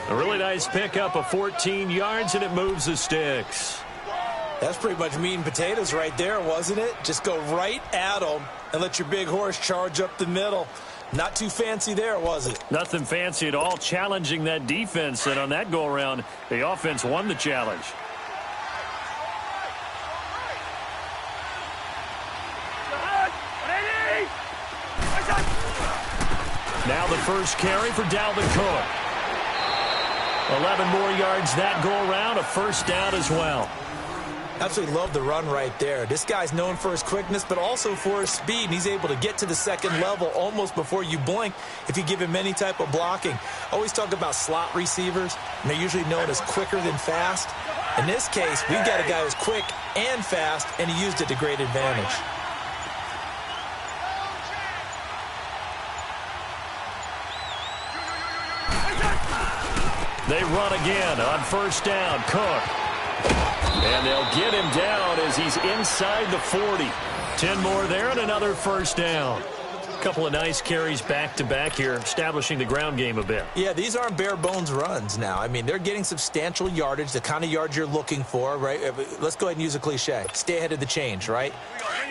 A really nice pickup of 14 yards, and it moves the sticks. That's pretty much meat and potatoes right there, wasn't it? Just go right at them and let your big horse charge up the middle. Not too fancy there, was it? Nothing fancy at all, challenging that defense, and on that go-around, the offense won the challenge. Now the first carry for Dalvin Cook. 11 more yards that go-around, a 1st down as well. Absolutely love the run right there. This guy's known for his quickness, but also for his speed. And he's able to get to the 2nd level almost before you blink if you give him any type of blocking. Always talk about slot receivers, and they're usually known as quicker than fast. In this case, we've got a guy who's quick and fast, and he used it to great advantage. They run again on 1st down. Cook. And they'll get him down as he's inside the 40. 10 more there and another 1st down. A couple of nice carries back-to-back here, establishing the ground game a bit. Yeah, these aren't bare-bones runs now. I mean, they're getting substantial yardage, the kind of yards you're looking for, right? Let's go ahead and use a cliche. Stay ahead of the change, right?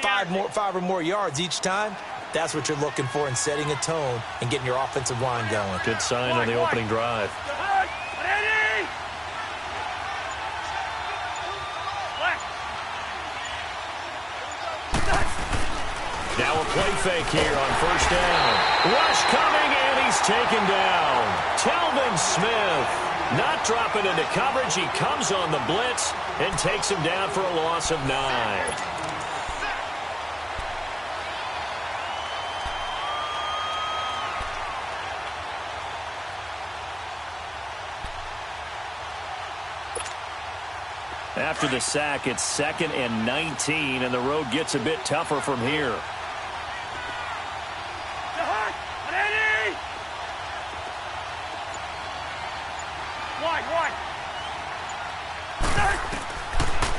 5 or more yards each time. That's what you're looking for in setting a tone and getting your offensive line going. Good sign on the opening drive. Now a play fake here on 1st down. Rush coming, and he's taken down. Telvin Smith not dropping into coverage. He comes on the blitz and takes him down for a loss of 9. After the sack, it's 2nd and 19, and the road gets a bit tougher from here.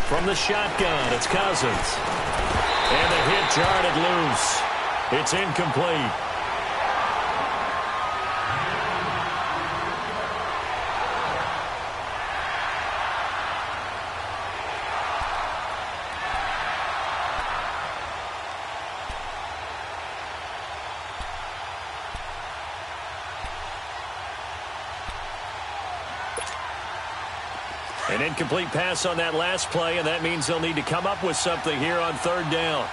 From the shotgun, it's Cousins. And the hit jarred loose. It's incomplete. An incomplete pass on that last play, and that means they'll need to come up with something here on 3rd down.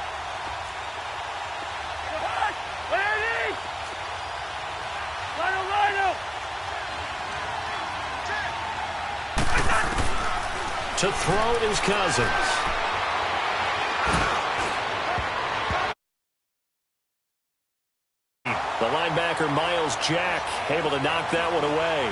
To throw is Cousins. The linebacker, Miles Jack, able to knock that one away.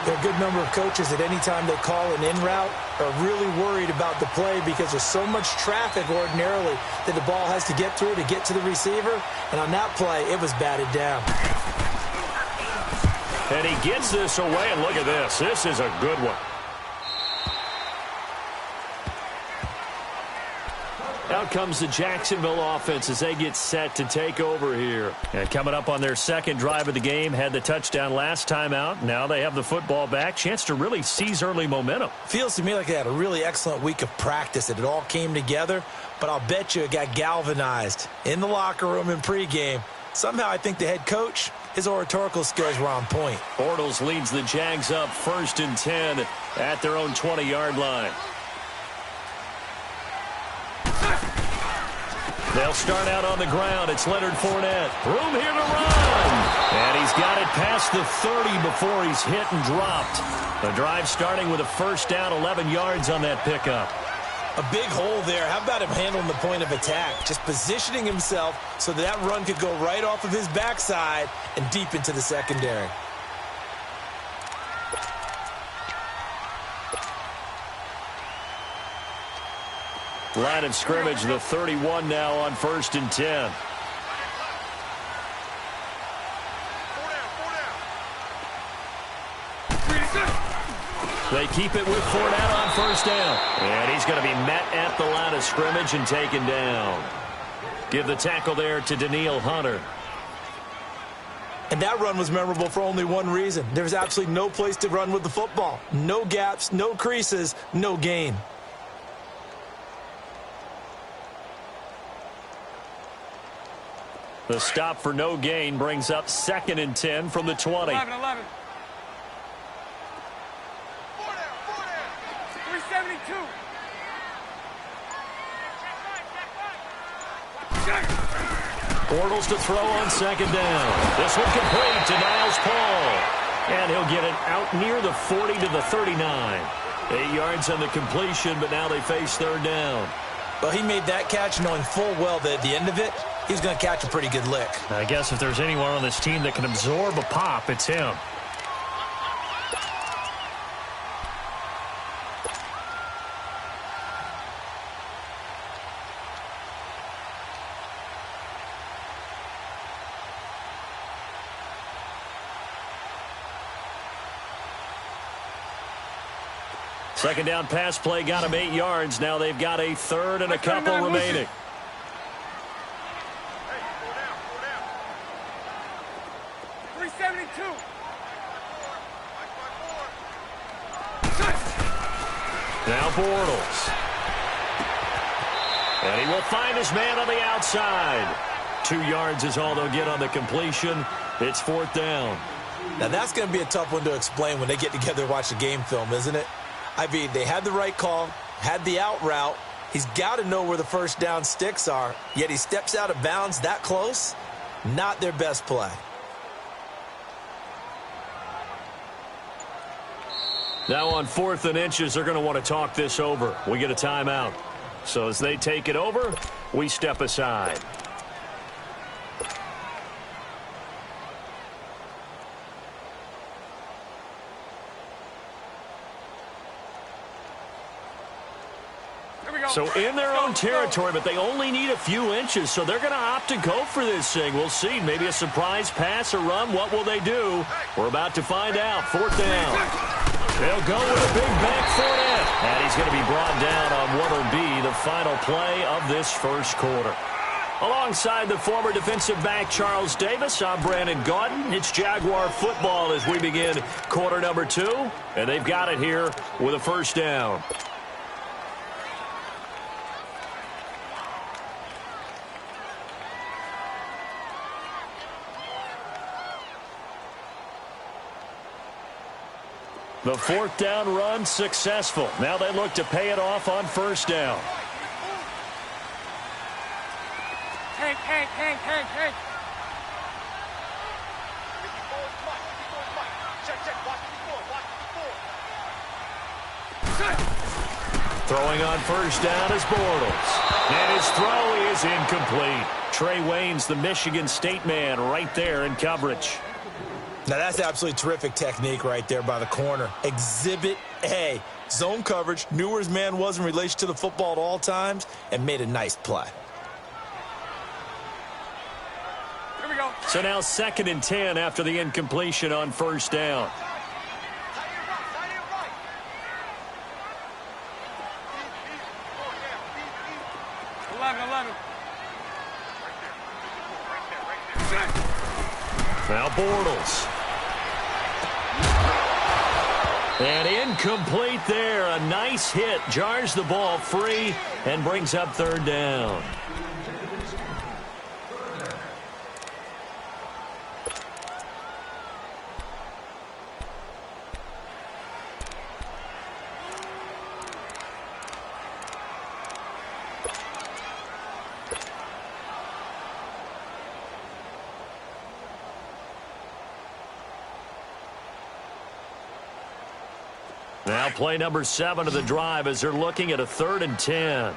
There are a good number of coaches that any time they call an in route are really worried about the play because there's so much traffic ordinarily that the ball has to get through to get to the receiver. And on that play, it was batted down. And he gets this away, and look at this. This is a good one. Out comes the Jacksonville offense as they get set to take over here. And coming up on their 2nd drive of the game, had the touchdown last time out. Now they have the football back. Chance to really seize early momentum. Feels to me like they had a really excellent week of practice, that it all came together. But I'll bet you it got galvanized in the locker room in pregame. Somehow I think the head coach his oratorical skills were on point. Bortles leads the Jags up 1st and 10 at their own 20-yard line. They'll start out on the ground. It's Leonard Fournette. Room here to run. And he's got it past the 30 before he's hit and dropped. The drive starting with a first down, 11 yards on that pickup. A big hole there. How about him handling the point of attack? Just positioning himself so that run could go right off of his backside and deep into the secondary. Line of scrimmage, the 31 now on 1st and 10. They keep it with Fournette on 1st down. And he's going to be met at the line of scrimmage and taken down. Give the tackle there to Danielle Hunter. And that run was memorable for only one reason. There's absolutely no place to run with the football. No gaps, no creases, no gain. The stop for no gain brings up 2nd and 10 from the 20. 11. 372. Bortles to throw on 2nd down. This one complete to Niles Paul. And he'll get it out near the 40 to the 39. 8 yards on the completion, but now they face 3rd down. Well, he made that catch knowing full well that at the end of it, he was going to catch a pretty good lick. I guess if there's anyone on this team that can absorb a pop, it's him. Second down pass play got him 8 yards. Now they've got a 3rd and a couple remaining. Now Bortles. And he will find his man on the outside. 2 yards is all they'll get on the completion. It's 4th down. Now that's going to be a tough one to explain when they get together and watch the game film, isn't it? I mean, they had the right call, had the out route. He's got to know where the first down sticks are, yet he steps out of bounds that close. Not their best play. Now on 4th and inches, they're going to want to talk this over. We get a timeout. So as they take it over, we step aside. So in their own territory, but they only need a few inches, so they're going to opt to go for this thing. We'll see. Maybe a surprise pass or run. What will they do? We're about to find out. 4th down. They'll go with a big back Fournette. And he's going to be brought down on what will be the final play of this first quarter. Alongside the former defensive back Charles Davis, I'm Brandon Gaudin. It's Jaguar football as we begin quarter number 2. And they've got it here with a first down. The 4th down run successful. Now they look to pay it off on 1st down. Hank. Throwing on 1st down is Bortles. And his throw is incomplete. Trey Waynes, the Michigan State man, right there in coverage. Now, that's absolutely terrific technique right there by the corner. Exhibit A. Zone coverage, knew where his man was in relation to the football at all times, and made a nice play. Here we go. So now 2nd and 10 after the incompletion on 1st down. Now Bortles. And incomplete there. A nice hit. Jars the ball free and brings up 3rd down. Now play number 7 of the drive as they're looking at a 3rd and 10.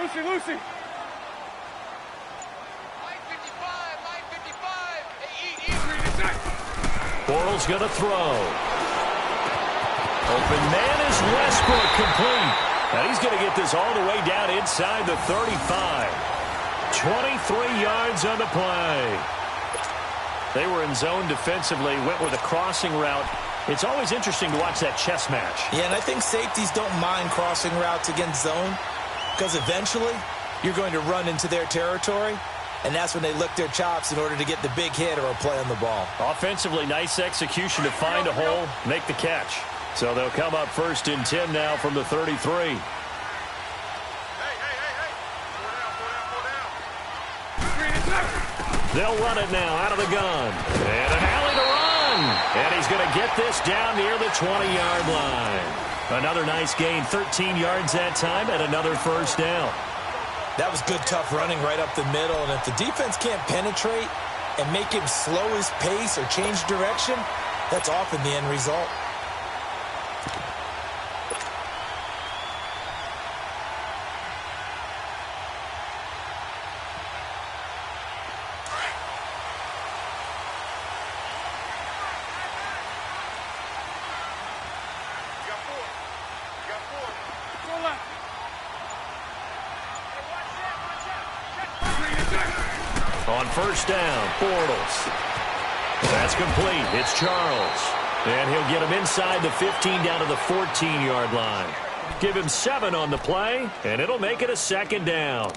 Lucy, Lucy. Bortles going to throw. Open man is Westbrook, complete. And he's going to get this all the way down inside the 35. 23 yards on the play. They were in zone defensively, went with a crossing route. It's always interesting to watch that chess match. Yeah, and I think safeties don't mind crossing routes against zone because eventually you're going to run into their territory, and that's when they lick their chops in order to get the big hit or a play on the ball. Offensively, nice execution to find a hole, make the catch. So they'll come up 1st and 10 now from the 33. They'll run it now out of the gun. And an alley to run. And he's going to get this down near the 20-yard line. Another nice gain, 13 yards that time, and another 1st down. That was good, tough running right up the middle. And if the defense can't penetrate and make him slow his pace or change direction, that's often the end result. On 1st down, Bortles. That's complete. It's Charles. And he'll get him inside the 15 down to the 14-yard line. Give him 7 on the play, and it'll make it a 2nd down.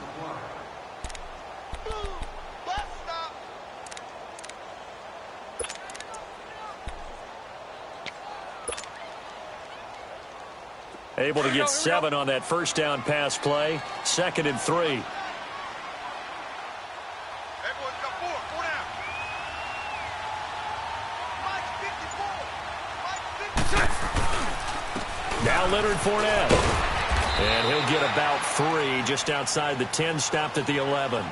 Able to get 7 on that 1st down pass play. 2nd and 3. Now Leonard Fournette. And he'll get about 3 just outside the 10, stopped at the 11.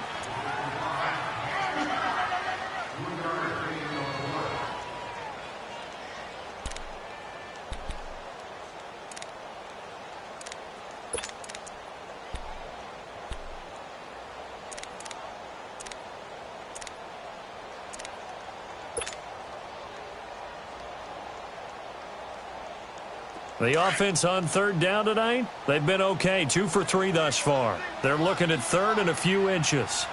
The offense on 3rd down tonight, they've been okay, 2 for 3 thus far. They're looking at 3rd and a few inches.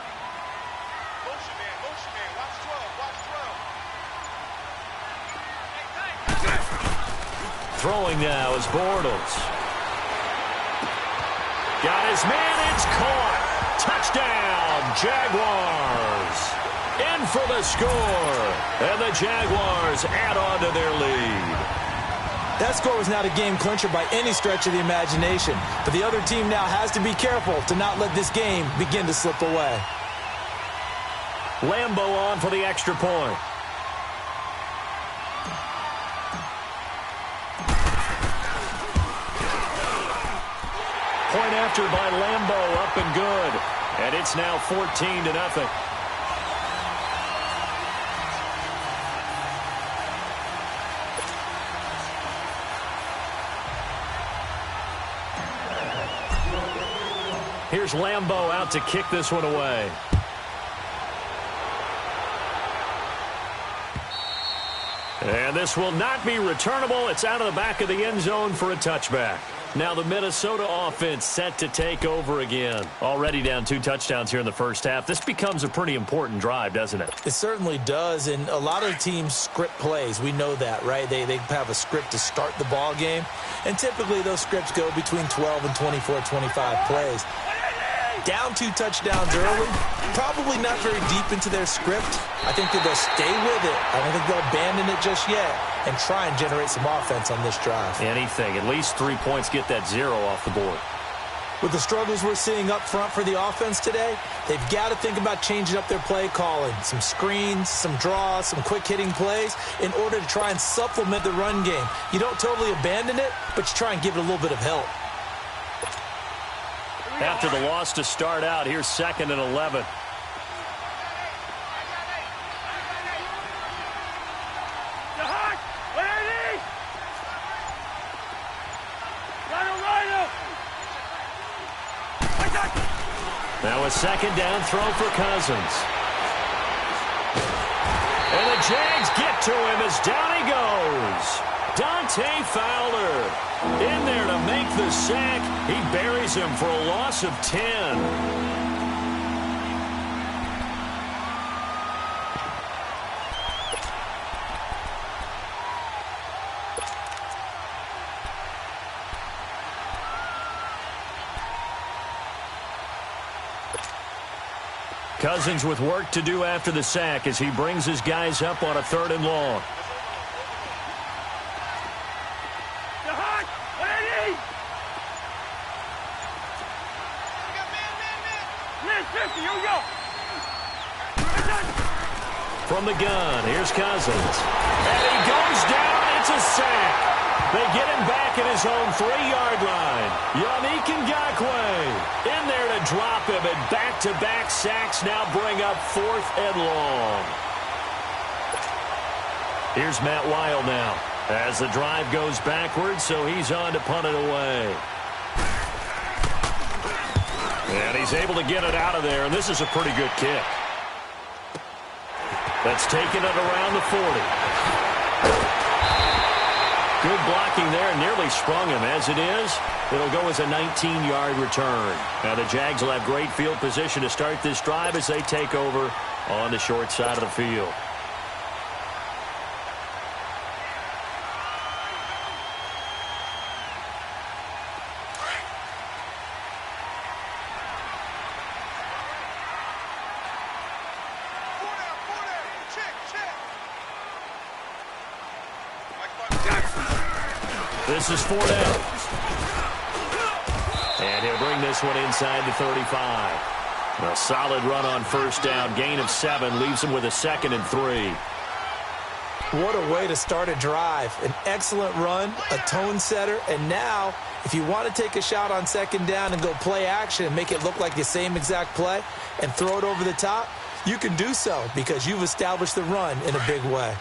Throwing now is Bortles. Got his man, it's caught. Touchdown, Jaguars. In for the score. And the Jaguars add on to their lead. That score was not a game clincher by any stretch of the imagination, but the other team now has to be careful to not let this game begin to slip away. Lambo on for the extra point. Point after by Lambo, up and good. And it's now 14-0. Here's Lambo out to kick this one away. And this will not be returnable. It's out of the back of the end zone for a touchback. Now the Minnesota offense set to take over again. Already down 2 touchdowns here in the first half. This becomes a pretty important drive, doesn't it? It certainly does, and a lot of teams script plays. We know that, right? They have a script to start the ball game, and typically those scripts go between 12 and 24, 25 plays. Down 2 touchdowns early, probably not very deep into their script. I think that they'll stay with it. I don't think they'll abandon it just yet and try and generate some offense on this drive. Anything. At least 3 points, get that 0 off the board. With the struggles we're seeing up front for the offense today, they've got to think about changing up their play calling. Some screens, some draws, some quick-hitting plays in order to try and supplement the run game. You don't totally abandon it, but you try and give it a little bit of help. After the loss to start out, here's 2nd and 11. Now a second down throw for Cousins. And the Jags get to him as down he goes. Dante Fowler in there to make the sack. He buries him for a loss of 10. Cousins with work to do after the sack as he brings his guys up on a 3rd and long. From the gun, here's Cousins. And he goes down. It's a sack. They get him back at his own 3-yard line. Yannick Ngakoue in there to drop him, and back-to-back sacks now bring up 4th and long. Here's Matt Weil now as the drive goes backwards, so he's on to punt it away. And he's able to get it out of there, and this is a pretty good kick. That's taken it around the 40. Good blocking there, nearly sprung him. As it is, it'll go as a 19-yard return. Now the Jags will have great field position to start this drive as they take over on the short side of the field. This is 4 down. And he'll bring this one inside the 35. A solid run on 1st down. Gain of 7 leaves him with a 2nd and 3. What a way to start a drive. An excellent run, a tone setter, and now if you want to take a shot on 2nd down and go play action and make it look like the same exact play and throw it over the top, you can do so because you've established the run in a big way.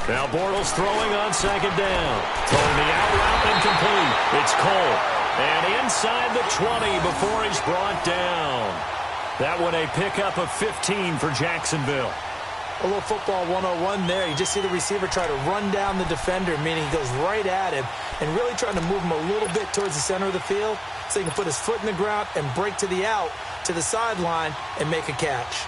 Now Bortles throwing on 2nd down. Throwing the out route incomplete. It's Cole. And inside the 20 before he's brought down. That one a pickup of 15 for Jacksonville. A little football 101 there. You just see the receiver try to run down the defender, meaning he goes right at him and really trying to move him a little bit towards the center of the field so he can put his foot in the ground and break to the out, to the sideline, and make a catch.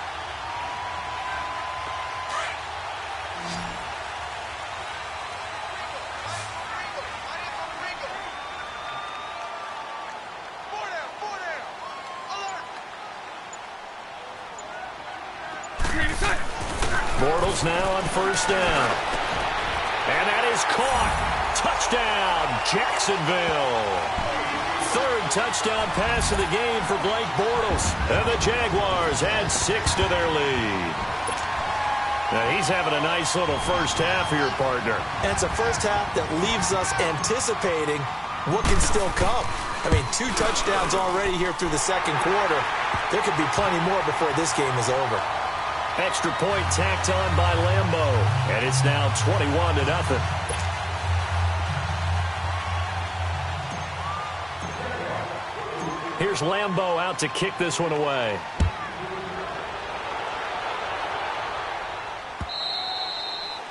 Bortles now on 1st down. And that is caught. Touchdown, Jacksonville. 3rd touchdown pass of the game for Blake Bortles. And the Jaguars add 6 to their lead. Now he's having a nice little first half here, partner. And it's a first half that leaves us anticipating what can still come. I mean, 2 touchdowns already here through the 2nd quarter. There could be plenty more before this game is over. Extra point tacked on by Lambeau. And it's now 21-0. Here's Lambeau out to kick this one away.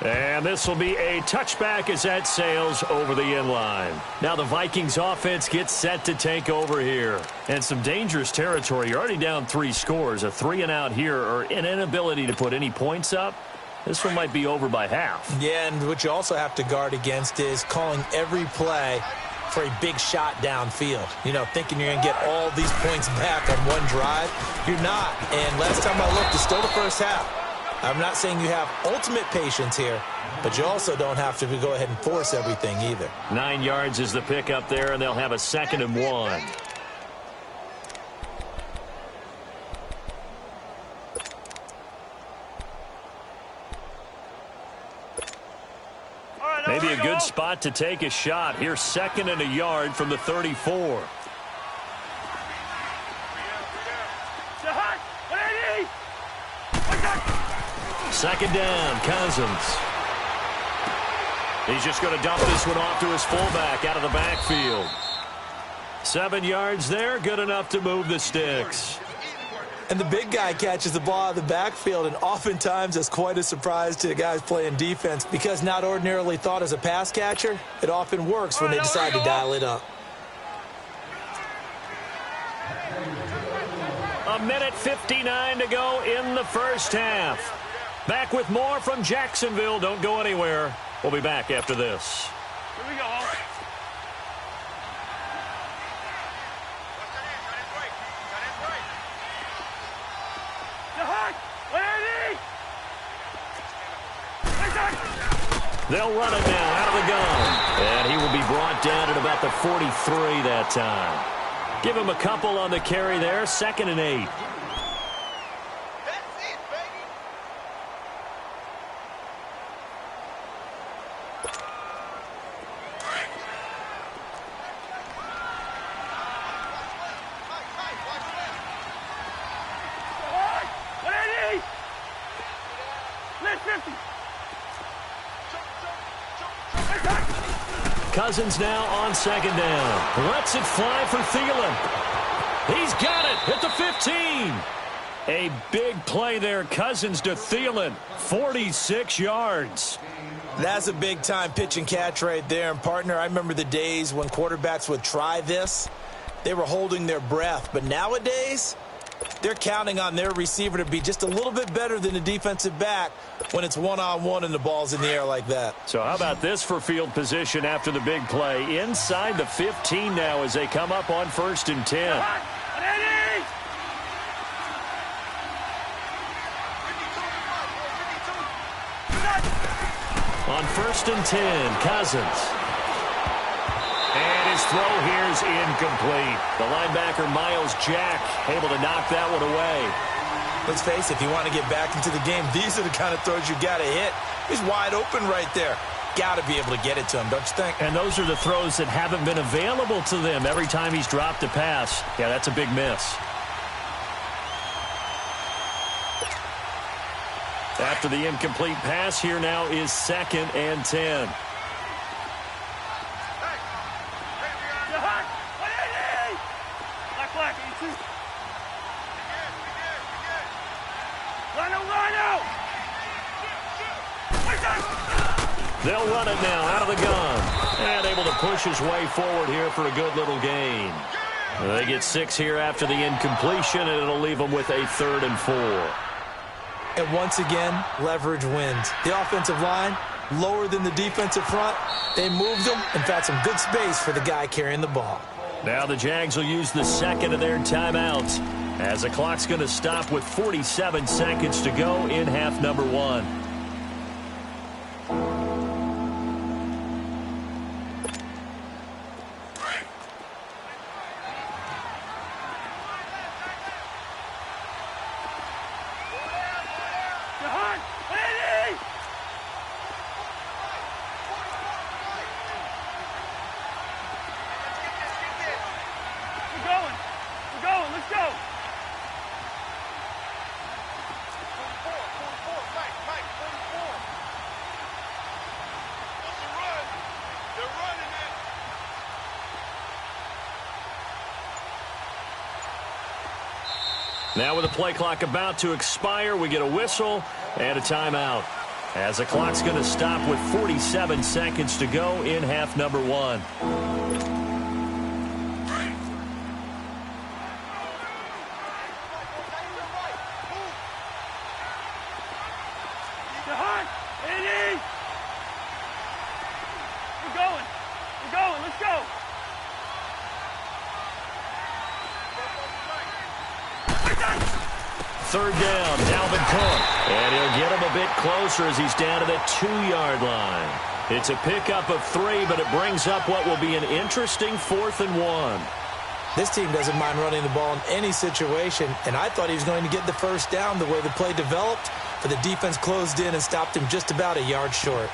And this will be a touchback as that sails over the end line. Now the Vikings offense gets set to take over here. And some dangerous territory. You're already down 3 scores. A 3-and-out here or an inability to put any points up. This one might be over by half. Yeah, and what you also have to guard against is calling every play for a big shot downfield. You know, thinking you're going to get all these points back on one drive. You're not. And last time I looked, it's still the first half. I'm not saying you have ultimate patience here, but you also don't have to go ahead and force everything either. 9 yards is the pickup there, and they'll have a 2nd and 1. Maybe a good spot to take a shot. Here's 2nd and a yard from the 34. Second down, Cousins. He's just going to dump this one off to his fullback out of the backfield. 7 yards there, good enough to move the sticks. And the big guy catches the ball out of the backfield, and oftentimes that's quite a surprise to the guys playing defense because not ordinarily thought as a pass catcher, it often works when they decide to dial it up. A minute 59 to go in the first half. Back with more from Jacksonville. Don't go anywhere. We'll be back after this. Here we go. They'll run it now out of the gun. And he will be brought down at about the 43 that time. Give him a couple on the carry there. 2nd and 8. Cousins now on 2nd down. Lets it fly for Thielen. He's got it at the 15. A big play there. Cousins to Thielen. 46 yards. That's a big-time pitch and catch right there. And, partner, I remember the days when quarterbacks would try this. They were holding their breath. But nowadays, they're counting on their receiver to be just a little bit better than the defensive back when it's one-on-one and the ball's in the air like that. So how about this for field position after the big play? Inside the 15 now as they come up on 1st and 10. On 1st and 10, Cousins. And his throw here is incomplete. The linebacker, Miles Jack, able to knock that one away. Let's face it, if you want to get back into the game, these are the kind of throws you got to hit. He's wide open right there. Got to be able to get it to him, don't you think? And those are the throws that haven't been available to them every time he's dropped a pass. Yeah, that's a big miss. After the incomplete pass, here now is 2nd and 10. They'll run it now out of the gun. And able to push his way forward here for a good little gain. They get 6 here after the incompletion, and it'll leave them with a 3rd and 4. And once again, leverage wins. The offensive line, lower than the defensive front. They moved them and found some good space for the guy carrying the ball. Now the Jags will use the 2nd of their timeouts as the clock's going to stop with 47 seconds to go in half number 1. Now with the play clock about to expire, we get a whistle and a timeout. As the clock's going to stop with 47 seconds to go in half number 1. Third down, Dalvin Cook. And he'll get him a bit closer as he's down to the 2-yard line. It's a pickup of 3, but it brings up what will be an interesting 4th and 1. This team doesn't mind running the ball in any situation, and I thought he was going to get the first down the way the play developed, but the defense closed in and stopped him just about a yard short.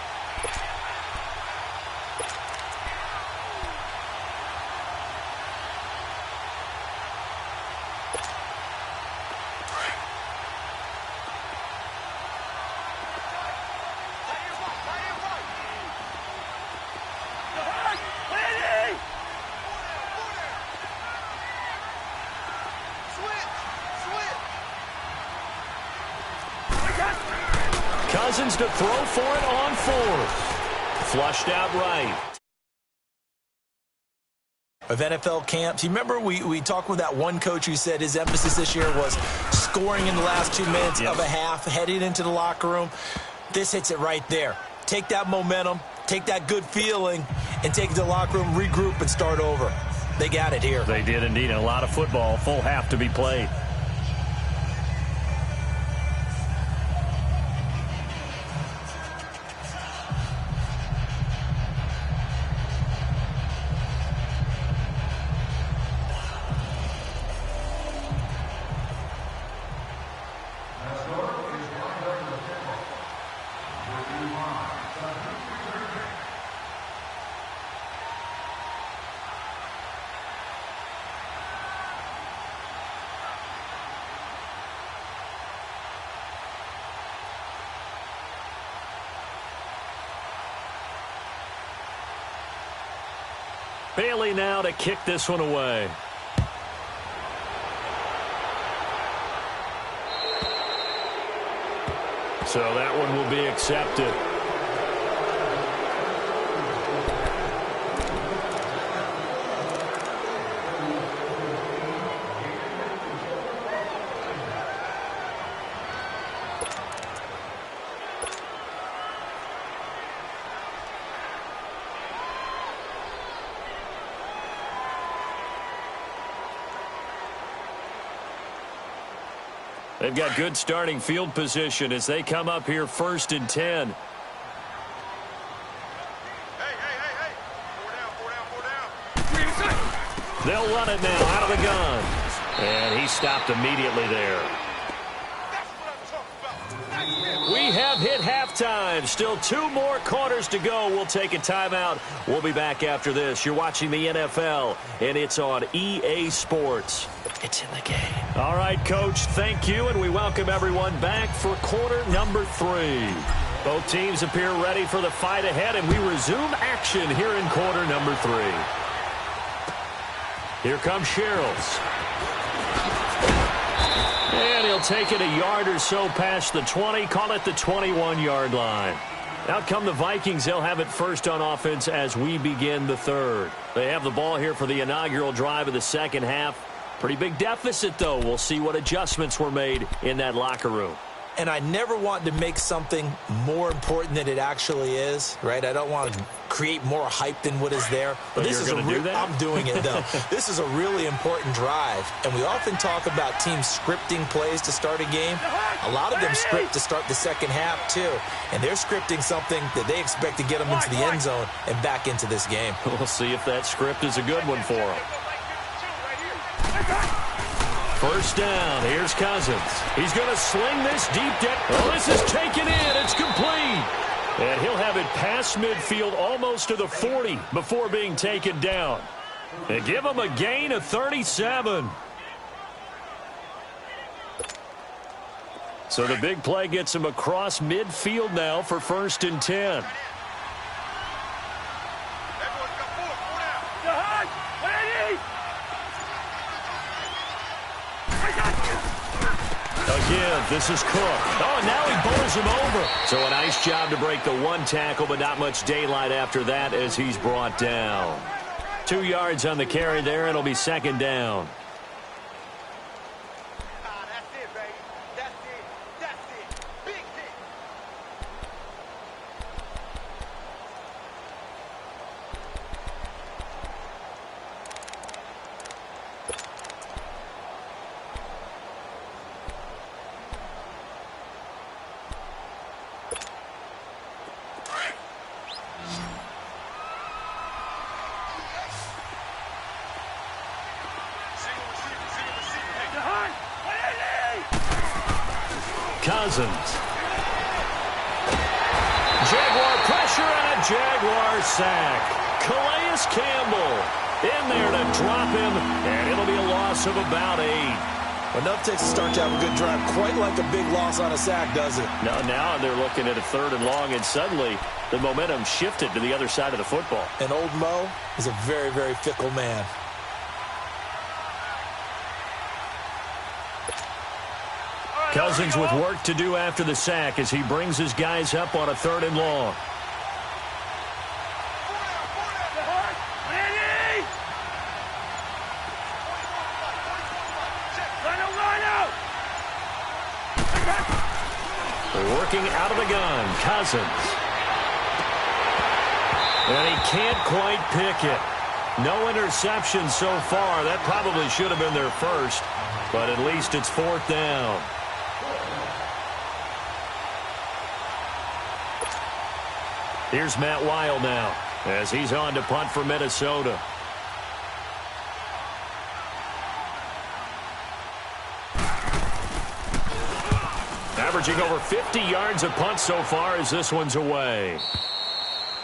Cousins to throw for it on fourth. Flushed out right. Of NFL camps, you remember we talked with that one coach who said his emphasis this year was scoring in the last 2 minutes of a half, heading into the locker room. This hits it right there. Take that momentum, take that good feeling, and take it to the locker room, regroup, and start over. They got it here. They did indeed. A lot of football, full half to be played. Bailey now to kick this one away. So that one will be accepted. They've got good starting field position as they come up here 1st and 10. They'll run it now out of the gun. And he stopped immediately there. We have hit halftime. Still 2 more quarters to go. We'll take a timeout. We'll be back after this. You're watching the NFL, and it's on EA Sports. It's in the game. All right, Coach, thank you, and we welcome everyone back for quarter number 3. Both teams appear ready for the fight ahead, and we resume action here in quarter number 3. Here comes Sherrills. And he'll take it a yard or so past the 20, call it the 21-yard line. Out come the Vikings. They'll have it first on offense as we begin the third. They have the ball here for the inaugural drive of the second half. Pretty big deficit, though. We'll see what adjustments were made in that locker room. And I never want to make something more important than it actually is, right? I don't want to create more hype than what is there. But this is do that? I'm doing it, though. This is a really important drive. And we often talk about teams scripting plays to start a game. A lot of them script to start the second half, too. And they're scripting something that they expect to get them into the end zone and back into this game. We'll see if that script is a good one for them. First down. Here's Cousins. He's going to sling this deep down. Oh, this is taken in. It's complete. And he'll have it past midfield almost to the 40 before being taken down. They give him a gain of 37. So the big play gets him across midfield now for 1st and 10. Again, this is Cook. Oh, now he bowls him over. So a nice job to break the 1 tackle, but not much daylight after that as he's brought down. 2 yards on the carry there. It'll be 2nd down. Cousins. Jaguar pressure and a Jaguar sack. Calais Campbell in there to drop him, and it'll be a loss of about 8. Enough to start to have a good drive. Quite like a big loss on a sack, does it? Now they're looking at a 3rd and long, and suddenly the momentum shifted to the other side of the football. And old Mo is a very, very fickle man. Cousins with work to do after the sack as he brings his guys up on a 3rd and long. They're working out of the gun. Cousins. And he can't quite pick it. No interception so far. That probably should have been their first, but at least it's 4th down. Here's Matt Weil now as he's on to punt for Minnesota. Averaging over 50 yards a punt so far as this one's away.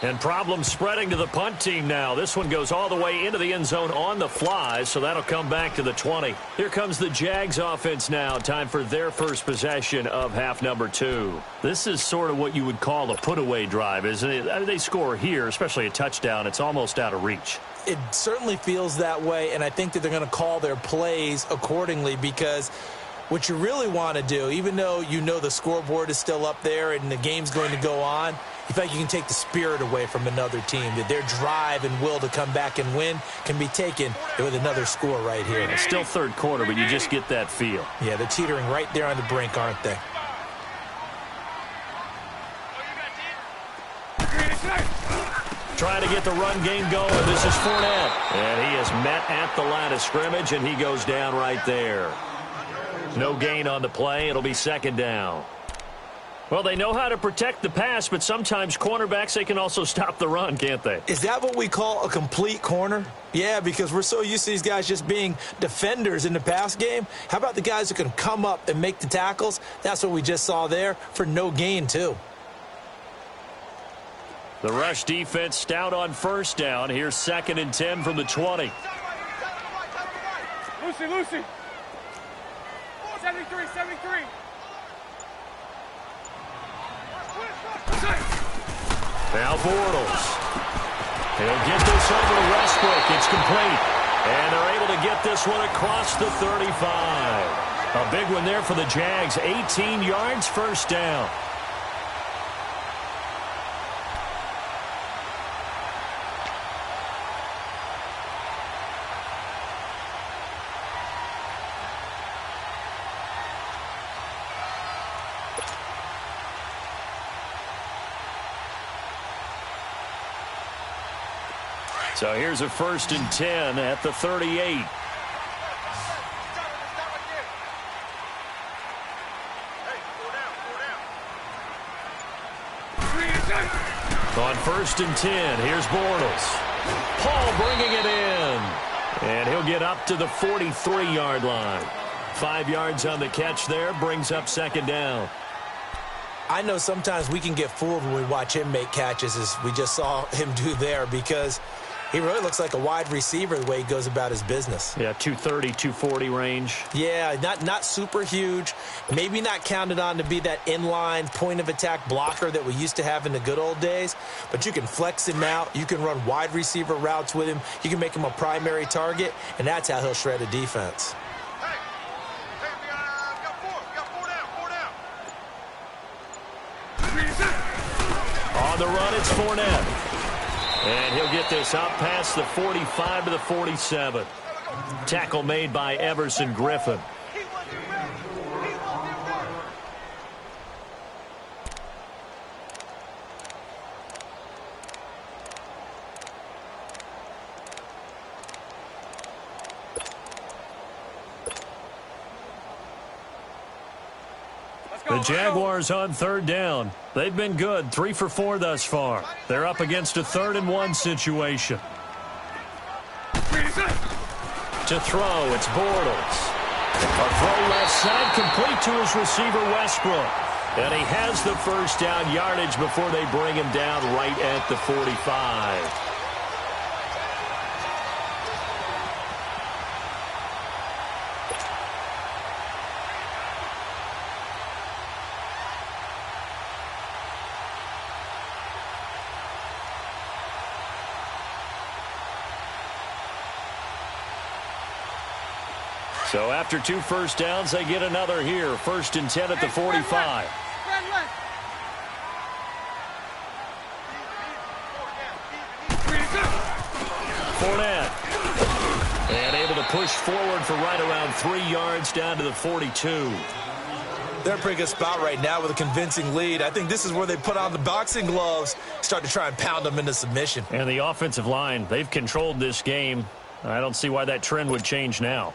And problems spreading to the punt team now. This one goes all the way into the end zone on the fly, so that'll come back to the 20. Here comes the Jags offense now. Time for their first possession of half number 2. This is sort of what you would call a put-away drive, isn't it? I mean, they score here, especially a touchdown. It's almost out of reach. It certainly feels that way, and I think that they're going to call their plays accordingly because what you really want to do, even though you know the scoreboard is still up there and the game's going to go on, you feel like you can take the spirit away from another team, that their drive and will to come back and win can be taken with another score right here. It's still 3rd quarter, but you just get that feel. Yeah, they're teetering right there on the brink, aren't they? Trying to get the run game going. This is Fournette. And he is met at the line of scrimmage, and he goes down right there. No gain on the play. It'll be 2nd down. Well, they know how to protect the pass, but sometimes cornerbacks, they can also stop the run, can't they? Is that what we call a complete corner? Yeah, because we're so used to these guys just being defenders in the pass game. How about the guys who can come up and make the tackles? That's what we just saw there for no gain, too. The rush defense stout on 1st down. Here's 2nd and 10 from the 20. Lucy. 73. Now Bortles. He'll get this over to Westbrook. It's complete. And they're able to get this one across the 35. A big one there for the Jags. 18 yards, 1st down. So here's a 1st and 10 at the 38. On 1st and 10, here's Bortles. Paul bringing it in. And he'll get up to the 43-yard line. 5 yards on the catch there, brings up 2nd down. I know sometimes we can get fooled when we watch him make catches, as we just saw him do there, because he really looks like a wide receiver the way he goes about his business. Yeah, 230, 240 range. Yeah, not super huge. Maybe not counted on to be that inline point-of-attack blocker that we used to have in the good old days. But you can flex him out. You can run wide receiver routes with him. You can make him a primary target, and that's how he'll shred a defense. On the run, it's Fournette. And he'll get this out past the 45 to the 47. Tackle made by Everson Griffin. The Jaguars on 3rd down. They've been good, 3 for 4 thus far. They're up against a 3rd and 1 situation. To throw, it's Bortles. A throw left side, complete to his receiver, Westbrook. And he has the 1st down yardage before they bring him down right at the 45. So after 2 first downs, they get another here. 1st and 10 at the 45. Fournette. And able to push forward for right around 3 yards down to the 42. They're in a pretty good spot right now with a convincing lead. I think this is where they put on the boxing gloves, start to try and pound them into submission. And the offensive line, they've controlled this game. I don't see why that trend would change now.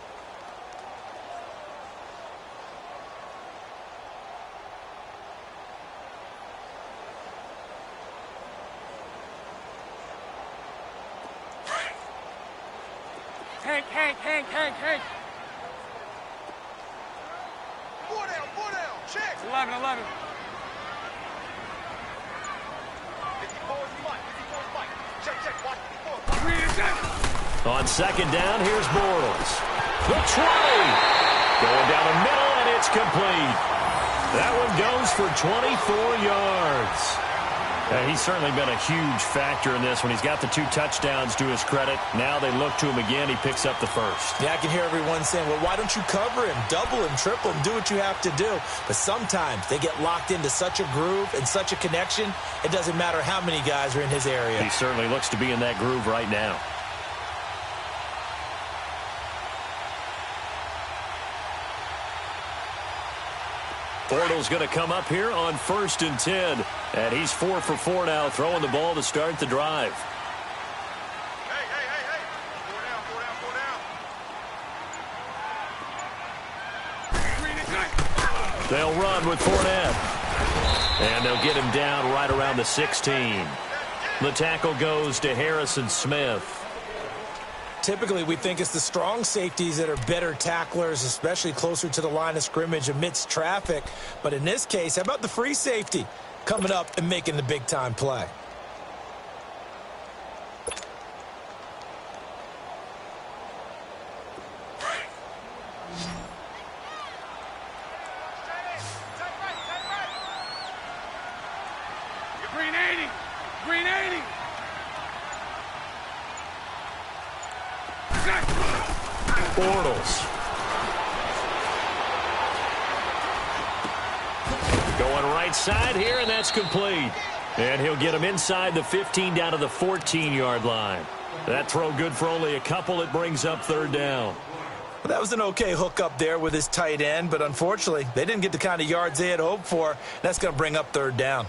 Hank. 4 down, check. 11. 54's Mike. Check, watch 54. On 2nd down, here's Bortles. The 20. Going down the middle, and it's complete. That one goes for 24 yards. He's certainly been a huge factor in this when he's got the 2 touchdowns to his credit. Now they look to him again. He picks up the 1st. Yeah, I can hear everyone saying, well, why don't you cover him, double him, triple him, do what you have to do. But sometimes they get locked into such a groove and such a connection, it doesn't matter how many guys are in his area. He certainly looks to be in that groove right now. Bortles going to come up here on 1st and 10. And he's 4 for 4 now, throwing the ball to start the drive. Hey. 4 down. They'll run with Fournette. And they'll get him down right around the 16. The tackle goes to Harrison Smith. Typically, we think it's the strong safeties that are better tacklers, especially closer to the line of scrimmage amidst traffic. But in this case, how about the free safety coming up and making the big-time play? Green 80. Bortles. Going right side here, and that's complete. And he'll get him inside the 15 down to the 14-yard line. That throw good for only a couple. It brings up 3rd down. Well, that was an okay hook up there with his tight end, but unfortunately, they didn't get the kind of yards they had hoped for. That's going to bring up 3rd down.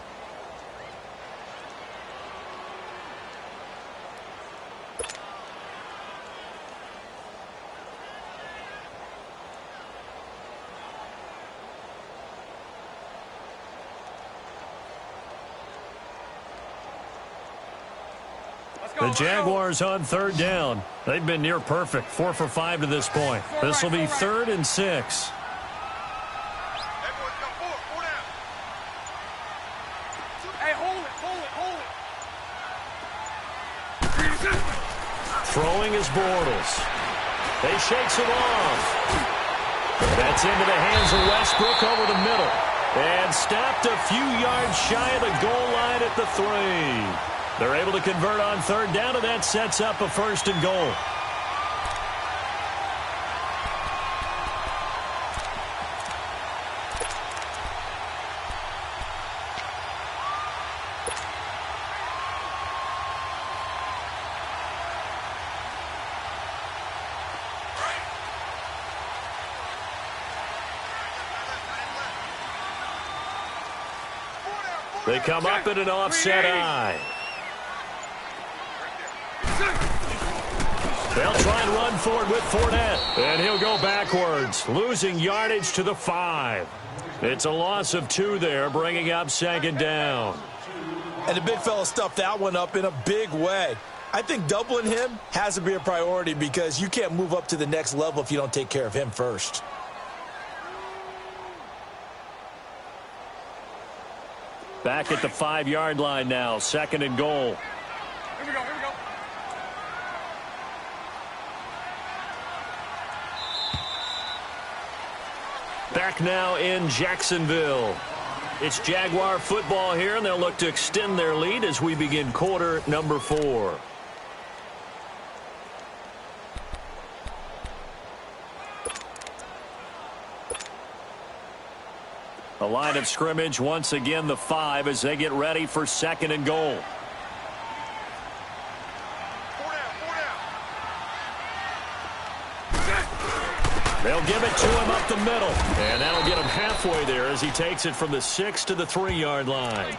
The Jaguars on 3rd down. They've been near perfect, 4 for 5 to this point. This will be 3rd and 6. Hey, hold it. Throwing is Bortles. He shakes it off. That's into the hands of Westbrook over the middle. And stopped a few yards shy of the goal line at the 3. They're able to convert on 3rd down, and that sets up a 1st and goal. They come up in an offset eye. They'll try and run for it with Fournette. And he'll go backwards, losing yardage to the 5. It's a loss of 2 there, bringing up 2nd down. And the big fella stuffed that one up in a big way. I think doubling him has to be a priority because you can't move up to the next level if you don't take care of him first. Back at the 5-yard line now, 2nd and goal. Here we go. Back now in Jacksonville. It's Jaguar football here, and they'll look to extend their lead as we begin quarter number 4. The line of scrimmage, once again, the 5 as they get ready for 2nd and goal. They'll give it to him up the middle. And that'll get him halfway there as he takes it from the 6 to the 3-yard line.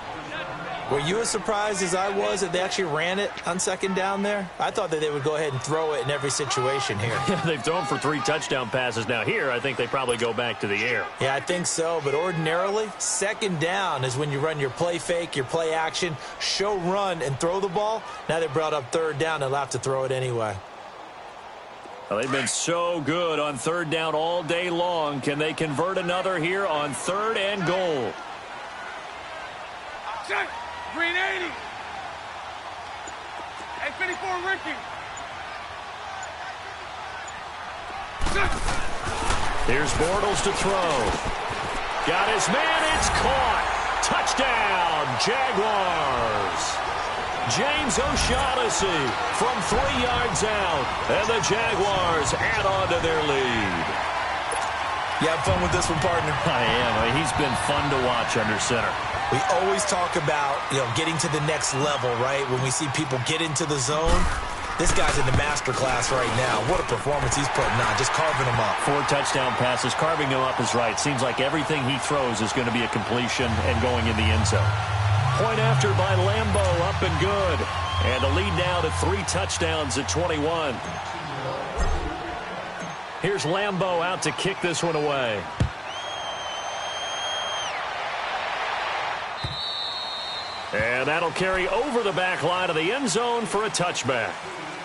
Were you as surprised as I was that they actually ran it on 2nd down there? I thought that they would go ahead and throw it in every situation here. They've thrown for 3 touchdown passes. Now here, I think they probably go back to the air. Yeah, I think so. But ordinarily, 2nd down is when you run your play fake, your play action, show run, and throw the ball. Now they brought up 3rd down. They'll have to throw it anyway. Well, they've been so good on 3rd down all day long. Can they convert another here on 3rd and goal? Check. Green 80. Hey, 54, Ricky. Here's Bortles to throw. Got his man. It's caught. Touchdown, Jaguars. James O'Shaughnessy from 3 yards out. And the Jaguars add on to their lead. You have fun with this one, partner? I am. He's been fun to watch under center. We always talk about, getting to the next level, right? When we see people get into the zone, this guy's in the master class right now. What a performance he's putting on, just carving them up. 4 touchdown passes, carving them up is right. Seems like everything he throws is going to be a completion and going in the end zone. Point after by Lambo, up and good. And a lead now to 3 touchdowns at 21. Here's Lambo out to kick this one away. And that'll carry over the back line of the end zone for a touchback.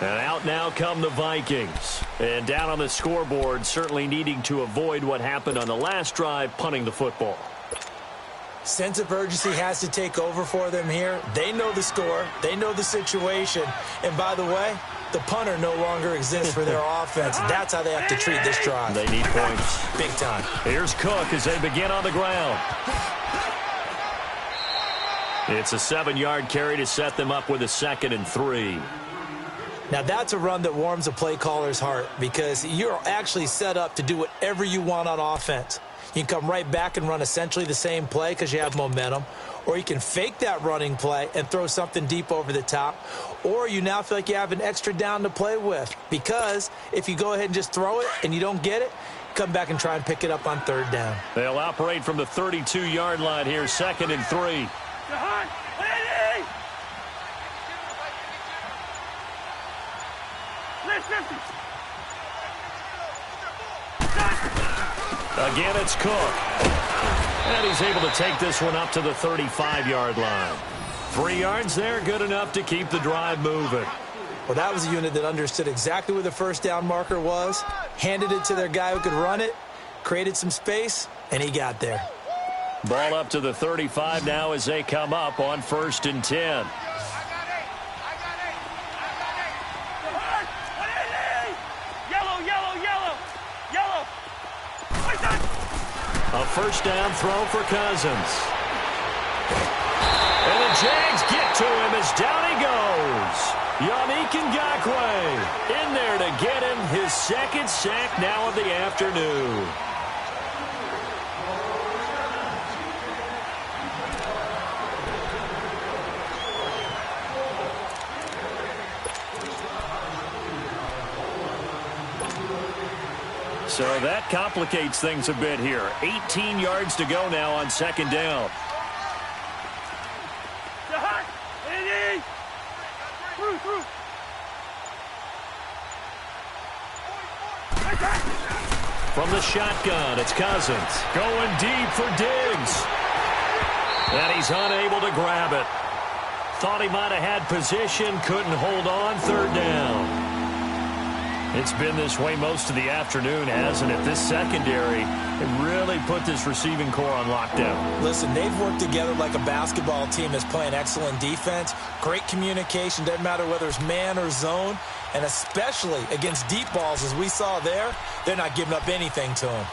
And out now come the Vikings. And down on the scoreboard, certainly needing to avoid what happened on the last drive, punting the football. Sense of urgency has to take over for them here. They know the score. They know the situation. And by the way, the punter no longer exists for their offense. That's how they have to treat this drive. They need points. Big time. Here's Cook as they begin on the ground. It's a 7-yard carry to set them up with a 2nd and 3. Now, that's a run that warms a play caller's heart because you're actually set up to do whatever you want on offense. You can come right back and run essentially the same play because you have momentum, or you can fake that running play and throw something deep over the top, or you now feel like you have an extra down to play with because if you go ahead and just throw it and you don't get it, come back and try and pick it up on 3rd down. They'll operate from the 32-yard line here, 2nd and 3. Again, it's Cook. And he's able to take this one up to the 35-yard line. 3 yards there, good enough to keep the drive moving. Well, that was a unit that understood exactly where the 1st down marker was, handed it to their guy who could run it, created some space, and he got there. Ball up to the 35 now as they come up on 1st and 10. A 1st down throw for Cousins. And the Jags get to him as down he goes. Yannick Ngakoue in there to get him his 2nd sack now of the afternoon. So that complicates things a bit here. 18 yards to go now on 2nd down. From the shotgun, it's Cousins going deep for Diggs. And he's unable to grab it. Thought he might have had position, couldn't hold on, 3rd down. It's been this way most of the afternoon, hasn't it? This secondary, it really put this receiving core on lockdown. Listen, they've worked together like a basketball team that's playing excellent defense. Great communication, doesn't matter whether it's man or zone. And especially against deep balls, as we saw there, they're not giving up anything to them.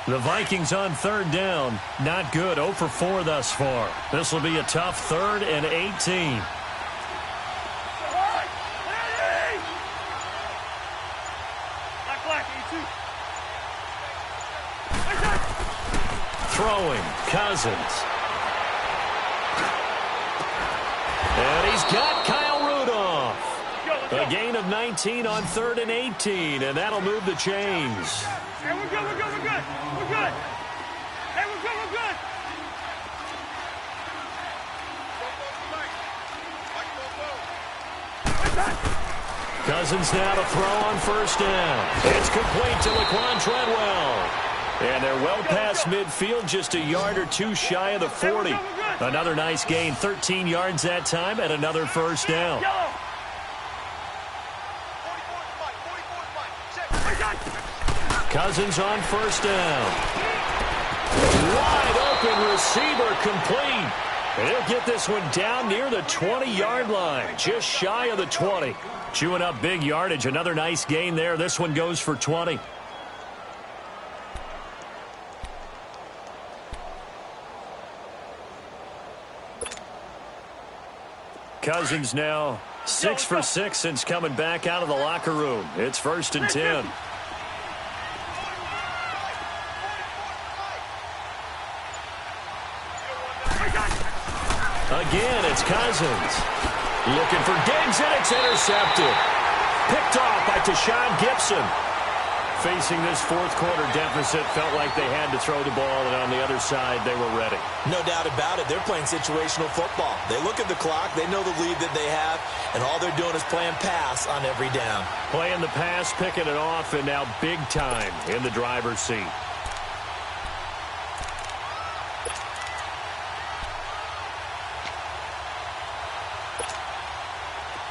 The Vikings on 3rd down. Not good. 0 for 4 thus far. This will be a tough 3rd and 18. throwing. Cousins. And he's got Kyle Rudolph. A gain of 19 on 3rd and 18, and that'll move the chains. Hey, we're good, we're good, we're good. We're good. Hey, we're good, we're good. Cousins now to throw on 1st down. It's complete to Laquan Treadwell. And they're well past midfield, just a yard or two shy of the 40. Another nice gain, 13 yards that time, and another 1st down. Cousins on 1st down. Wide open receiver complete. And he'll get this one down near the 20-yard line, just shy of the 20. Chewing up big yardage, another nice gain there. This one goes for 20. Cousins now 6 for 6 since coming back out of the locker room. It's 1st and 10. Again, it's Cousins. Looking for Diggs, and it's intercepted. Picked off by Tashawn Gibson. Facing this 4th quarter deficit, felt like they had to throw the ball, and on the other side, they were ready. No doubt about it. They're playing situational football. They look at the clock. They know the lead that they have, and all they're doing is playing pass on every down. Playing the pass, picking it off, and now big time in the driver's seat.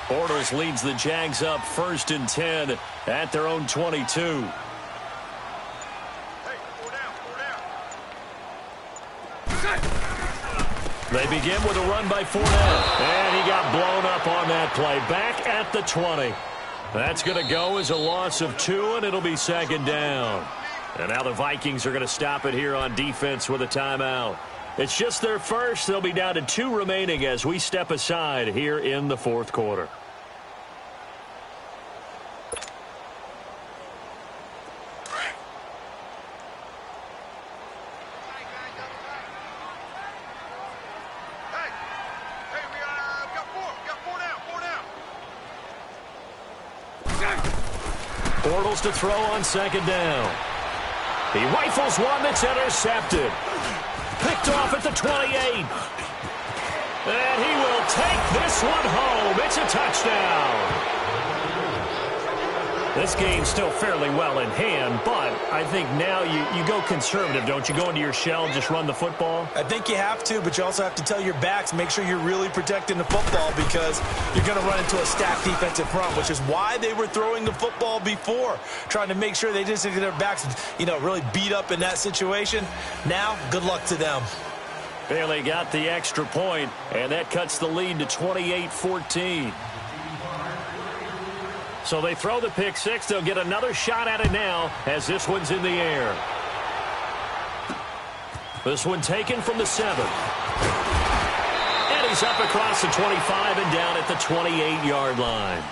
Bortles leads the Jags up 1st and 10 at their own 22. They begin with a run by Fournette, and he got blown up on that play. Back at the 20. That's going to go as a loss of 2, and it'll be 2nd down. And now the Vikings are going to stop it here on defense with a timeout. It's just their first. They'll be down to 2 remaining as we step aside here in the 4th quarter. Bortles to throw on 2nd down. He rifles one that's intercepted. Picked off at the 28. And he will take this one home. It's a touchdown. This game's still fairly well in hand, but I think now you go conservative, don't you? Go into your shell, just run the football? I think you have to, but you also have to tell your backs, make sure you're really protecting the football because you're going to run into a stacked defensive front, which is why they were throwing the football before, trying to make sure they just get their backs, really beat up in that situation. Now, good luck to them. Bailey got the extra point, and that cuts the lead to 28-14. So they throw the pick six. They'll get another shot at it now as this one's in the air. This one taken from the 7. And he's up across the 25 and down at the 28-yard line.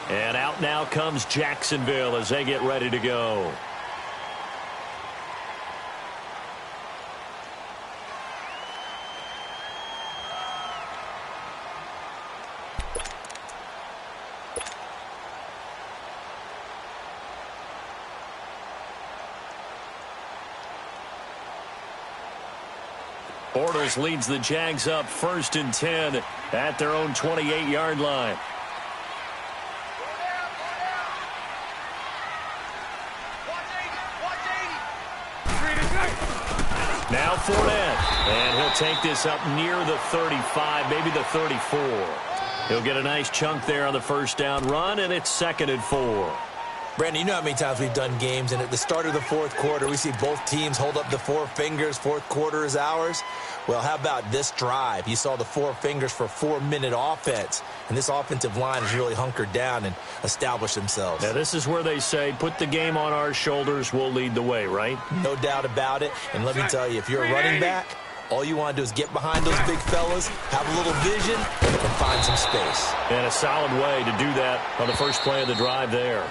And out now comes Jacksonville as they get ready to go. Bortles leads the Jags up 1st and 10 at their own 28-yard line. Now Fournette, and he'll take this up near the 35, maybe the 34. He'll get a nice chunk there on the 1st down run, and it's 2nd and 4. Brandon, you know how many times we've done games, and at the start of the 4th quarter, we see both teams hold up the 4 fingers. 4th quarter is ours. Well, how about this drive? You saw the 4 fingers for 4-minute offense, and this offensive line has really hunkered down and established themselves. Now, this is where they say, put the game on our shoulders, we'll lead the way, right? No doubt about it, and let me tell you, if you're a running back, all you want to do is get behind those big fellas, have a little vision, and find some space. And a solid way to do that on the first play of the drive there.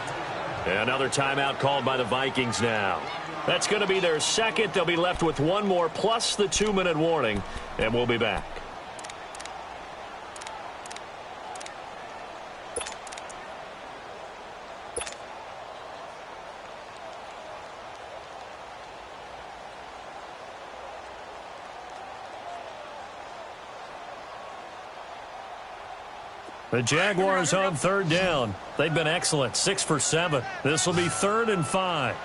Another timeout called by the Vikings now. That's going to be their second. They'll be left with one more plus the 2-minute warning, and we'll be back. The Jaguars on third down. They've been excellent, 6 for 7. This will be 3rd and 5.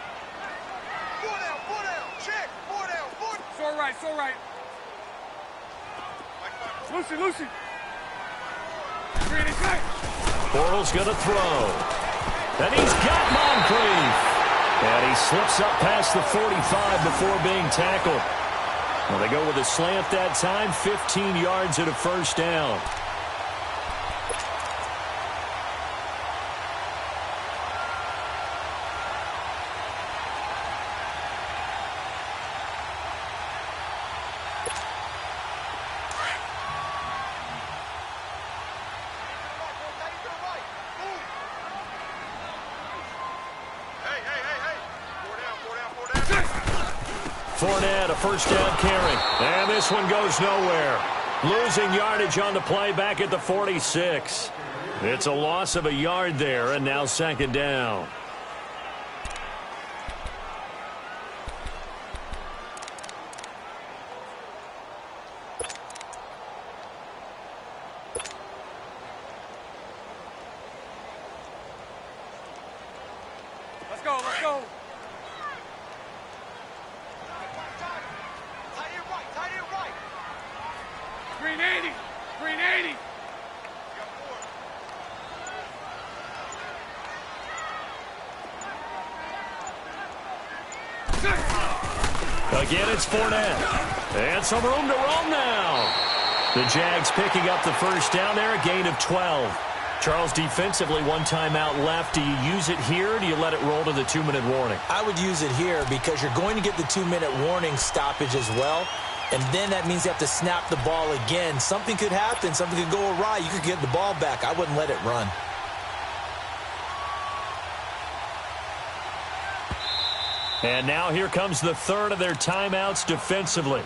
It's all right. Lucy. Bortles going to throw. And he's got Moncrief. And he slips up past the 45 before being tackled. Well, they go with a slant that time, 15 yards and a first down. Fournette, a first down carry. And this one goes nowhere. Losing yardage on the play back at the 46. It's a loss of a yard there, and now 2nd down. Let's go. Green 80. Again, it's Fournette. And some room to roam now. The Jags picking up the first down there, a gain of 12. Charles, defensively, 1 timeout left. Do you use it here, or do you let it roll to the 2-minute warning? I would use it here because you're going to get the 2-minute warning stoppage as well. And then that means you have to snap the ball again. Something could happen. Something could go awry. You could get the ball back. I wouldn't let it run. And now here comes the 3rd of their timeouts defensively.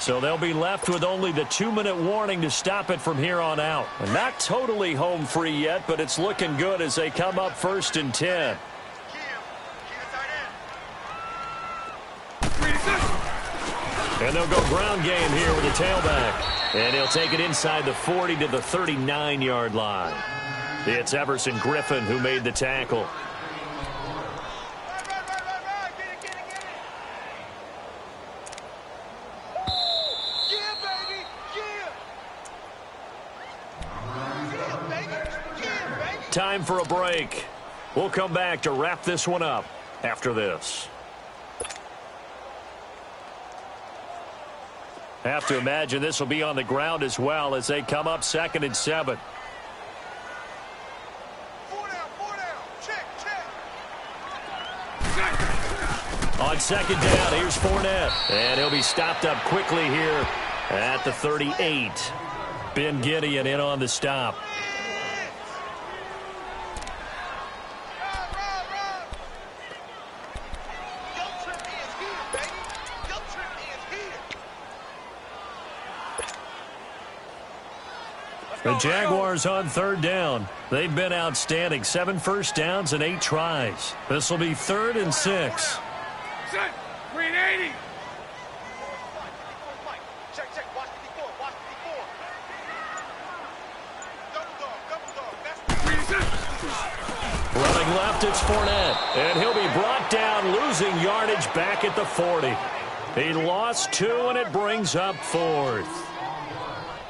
So they'll be left with only the 2-minute warning to stop it from here on out. And not totally home free yet, but it's looking good as they come up 1st and 10. And they'll go ground game here with the tailback. And he'll take it inside the 40 to the 39-yard line. It's Everson Griffin who made the tackle. Time for a break. We'll come back to wrap this one up after this. Have to imagine this will be on the ground as well as they come up 2nd and 7. On 2nd down, here's Fournette. And he'll be stopped up quickly here at the 38. Ben Gideon in on the stop. The Jaguars on 3rd down. They've been outstanding. 7 first downs and 8 tries. This will be 3rd and 6. Green 80. Running left, it's Fournette. And he'll be brought down, losing yardage back at the 40. He lost 2, and it brings up 4th.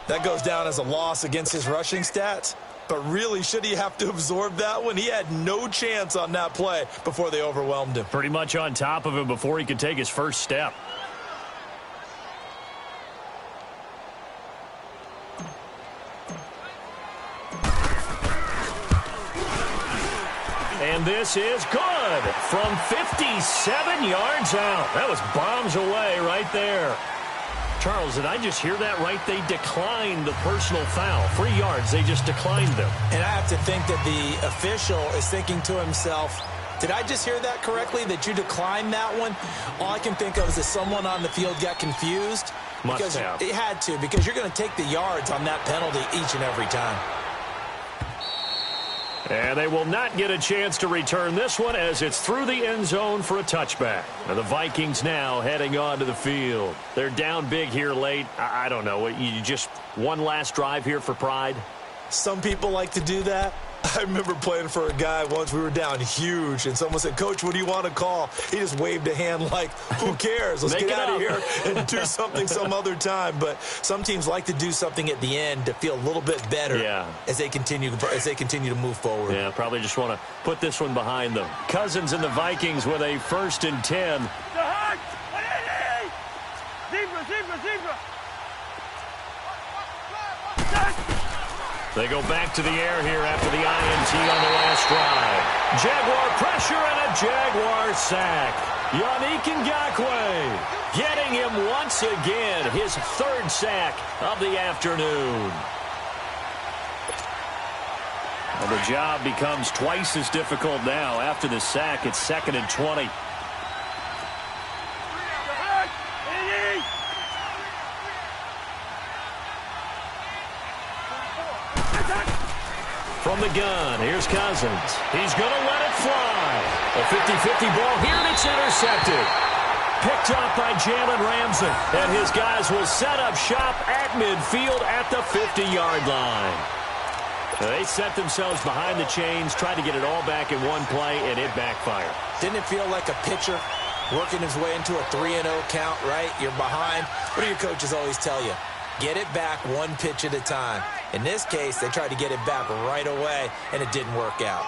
That goes down as a loss against his rushing stats. But really, should he have to absorb that one? He had no chance on that play before they overwhelmed him. Pretty much on top of him before he could take his first step. And this is good from 57 yards out. That was bombs away right there. Charles, did I just hear that right? They declined the personal foul. 3 yards, they just declined them. And I have to think that the official is thinking to himself, Did I just hear that correctly, that you declined that one? All I can think of is that someone on the field got confused. Must have. It had to, because you're going to take the yards on that penalty each and every time. And they will not get a chance to return this one as it's through the end zone for a touchback. And the Vikings now heading onto the field. They're down big here late. I don't know. You just one last drive here for pride? Some people like to do that. I remember playing for a guy once. We were down huge, and someone said, "Coach, what do you want to call?" He just waved a hand like, who cares? Let's get out of here and do something some other time. But some teams like to do something at the end to feel a little bit better as they continue to move forward. Yeah, probably just want to put this one behind them. Cousins and the Vikings with a 1st and 10. Zebra. They go back to the air here after the INT on the last drive. Jaguar pressure and a Jaguar sack. Yannick Ngakoue getting him once again, his 3rd sack of the afternoon. Well, the job becomes twice as difficult now. After the sack, it's 2nd and 20. From the gun, here's Cousins. He's going to let it fly. A 50-50 ball here, and it's intercepted. Picked up by Jalen Ramsey. And his guys will set up shop at midfield at the 50-yard line. They set themselves behind the chains, tried to get it all back in one play, and it backfired. Didn't it feel like a pitcher working his way into a 3-0 count, right? You're behind. What do your coaches always tell you? Get it back one pitch at a time. In this case, they tried to get it back right away, and it didn't work out.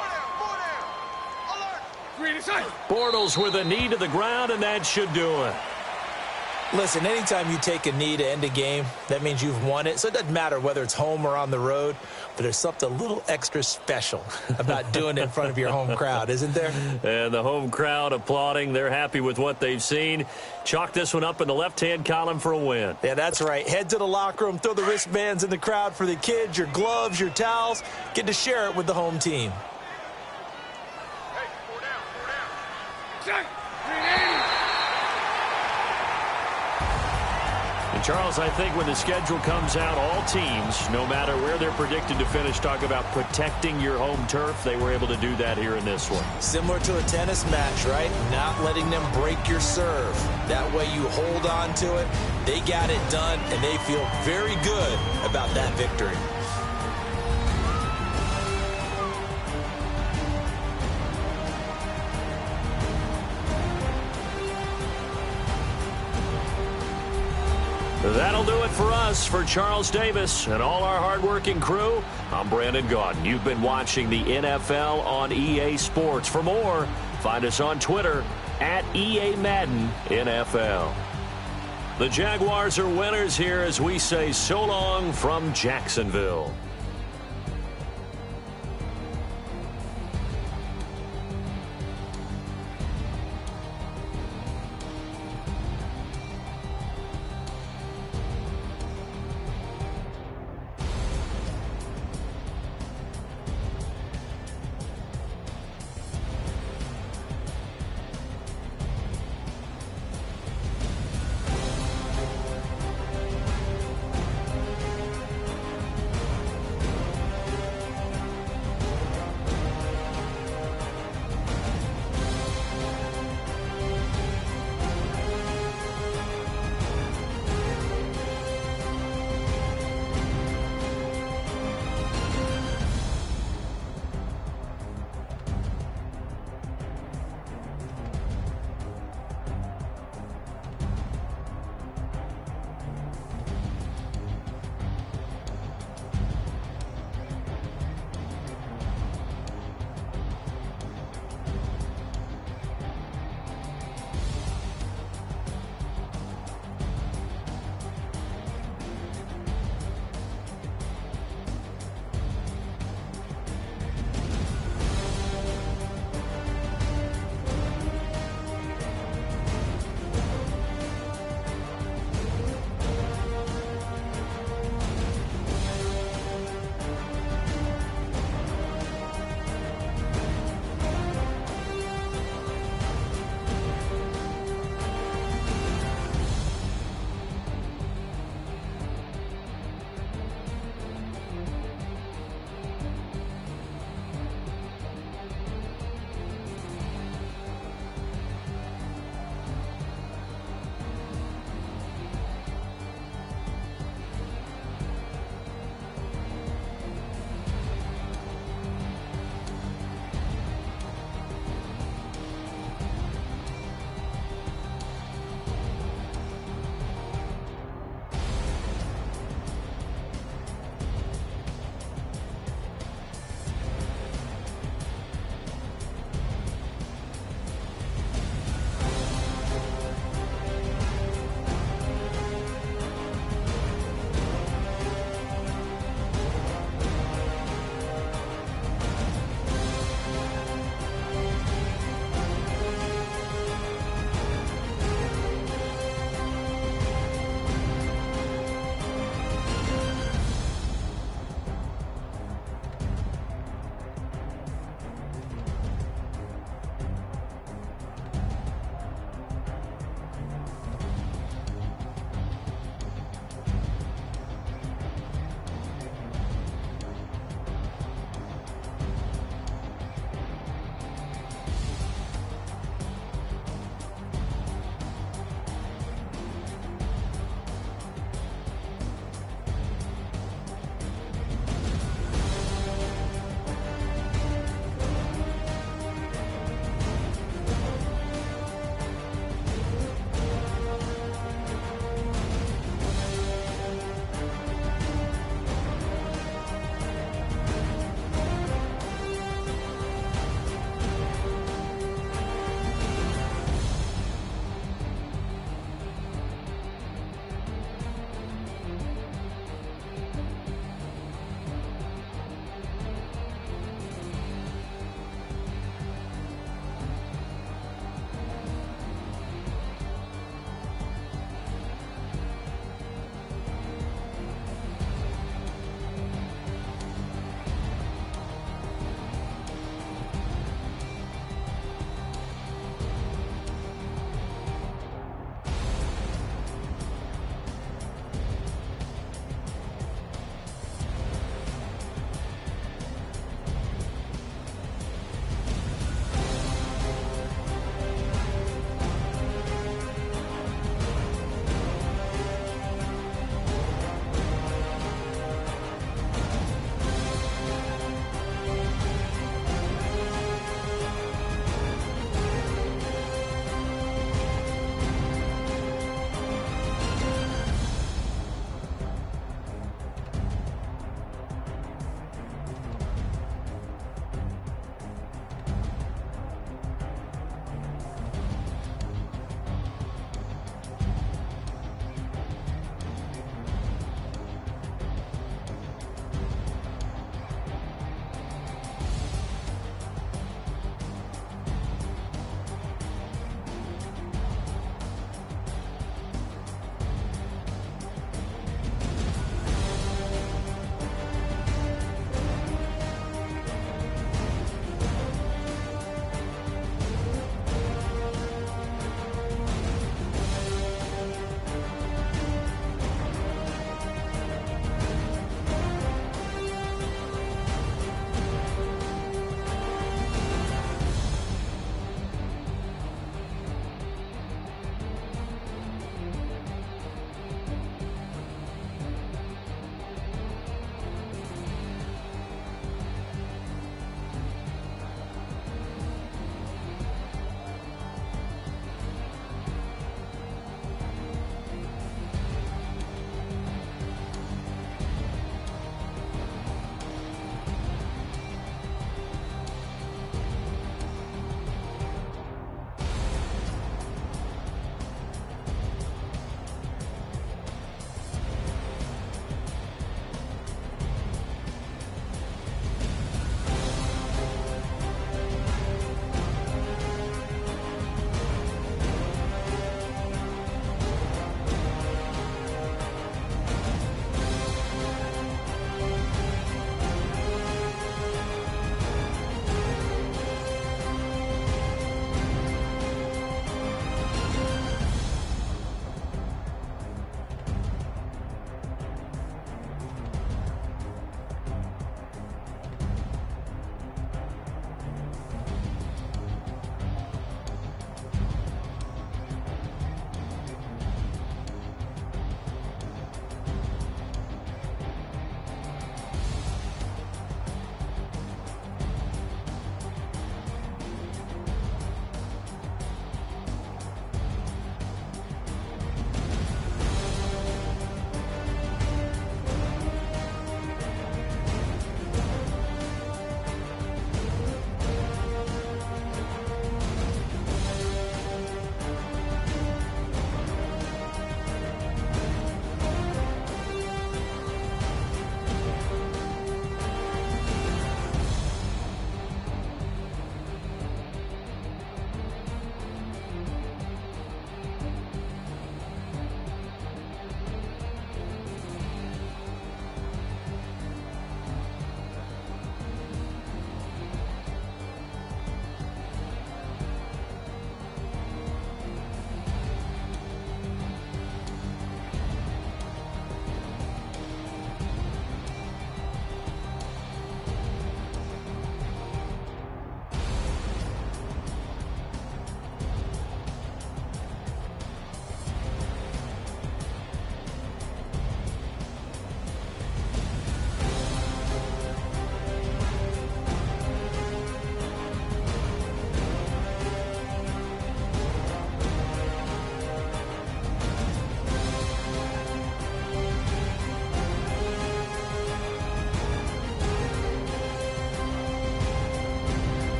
Bortles with a knee to the ground, and that should do it. Listen, anytime you take a knee to end a game, that means you've won it. So it doesn't matter whether it's home or on the road, but there's something a little extra special about doing it in front of your home crowd, isn't there? And the home crowd applauding. They're happy with what they've seen. Chalk this one up in the left-hand column for a win. Yeah, that's right. Head to the locker room, throw the wristbands in the crowd for the kids, your gloves, your towels. Get to share it with the home team. Charles, I think when the schedule comes out, all teams, no matter where they're predicted to finish, talk about protecting your home turf. They were able to do that here in this one. Similar to a tennis match, right? Not letting them break your serve. That way you hold on to it. They got it done, and they feel very good about that victory. That'll do it for us. For Charles Davis and all our hardworking crew, I'm Brandon Gaudin. You've been watching the NFL on EA Sports. For more, find us on Twitter at EA Madden NFL. The Jaguars are winners here as we say so long from Jacksonville.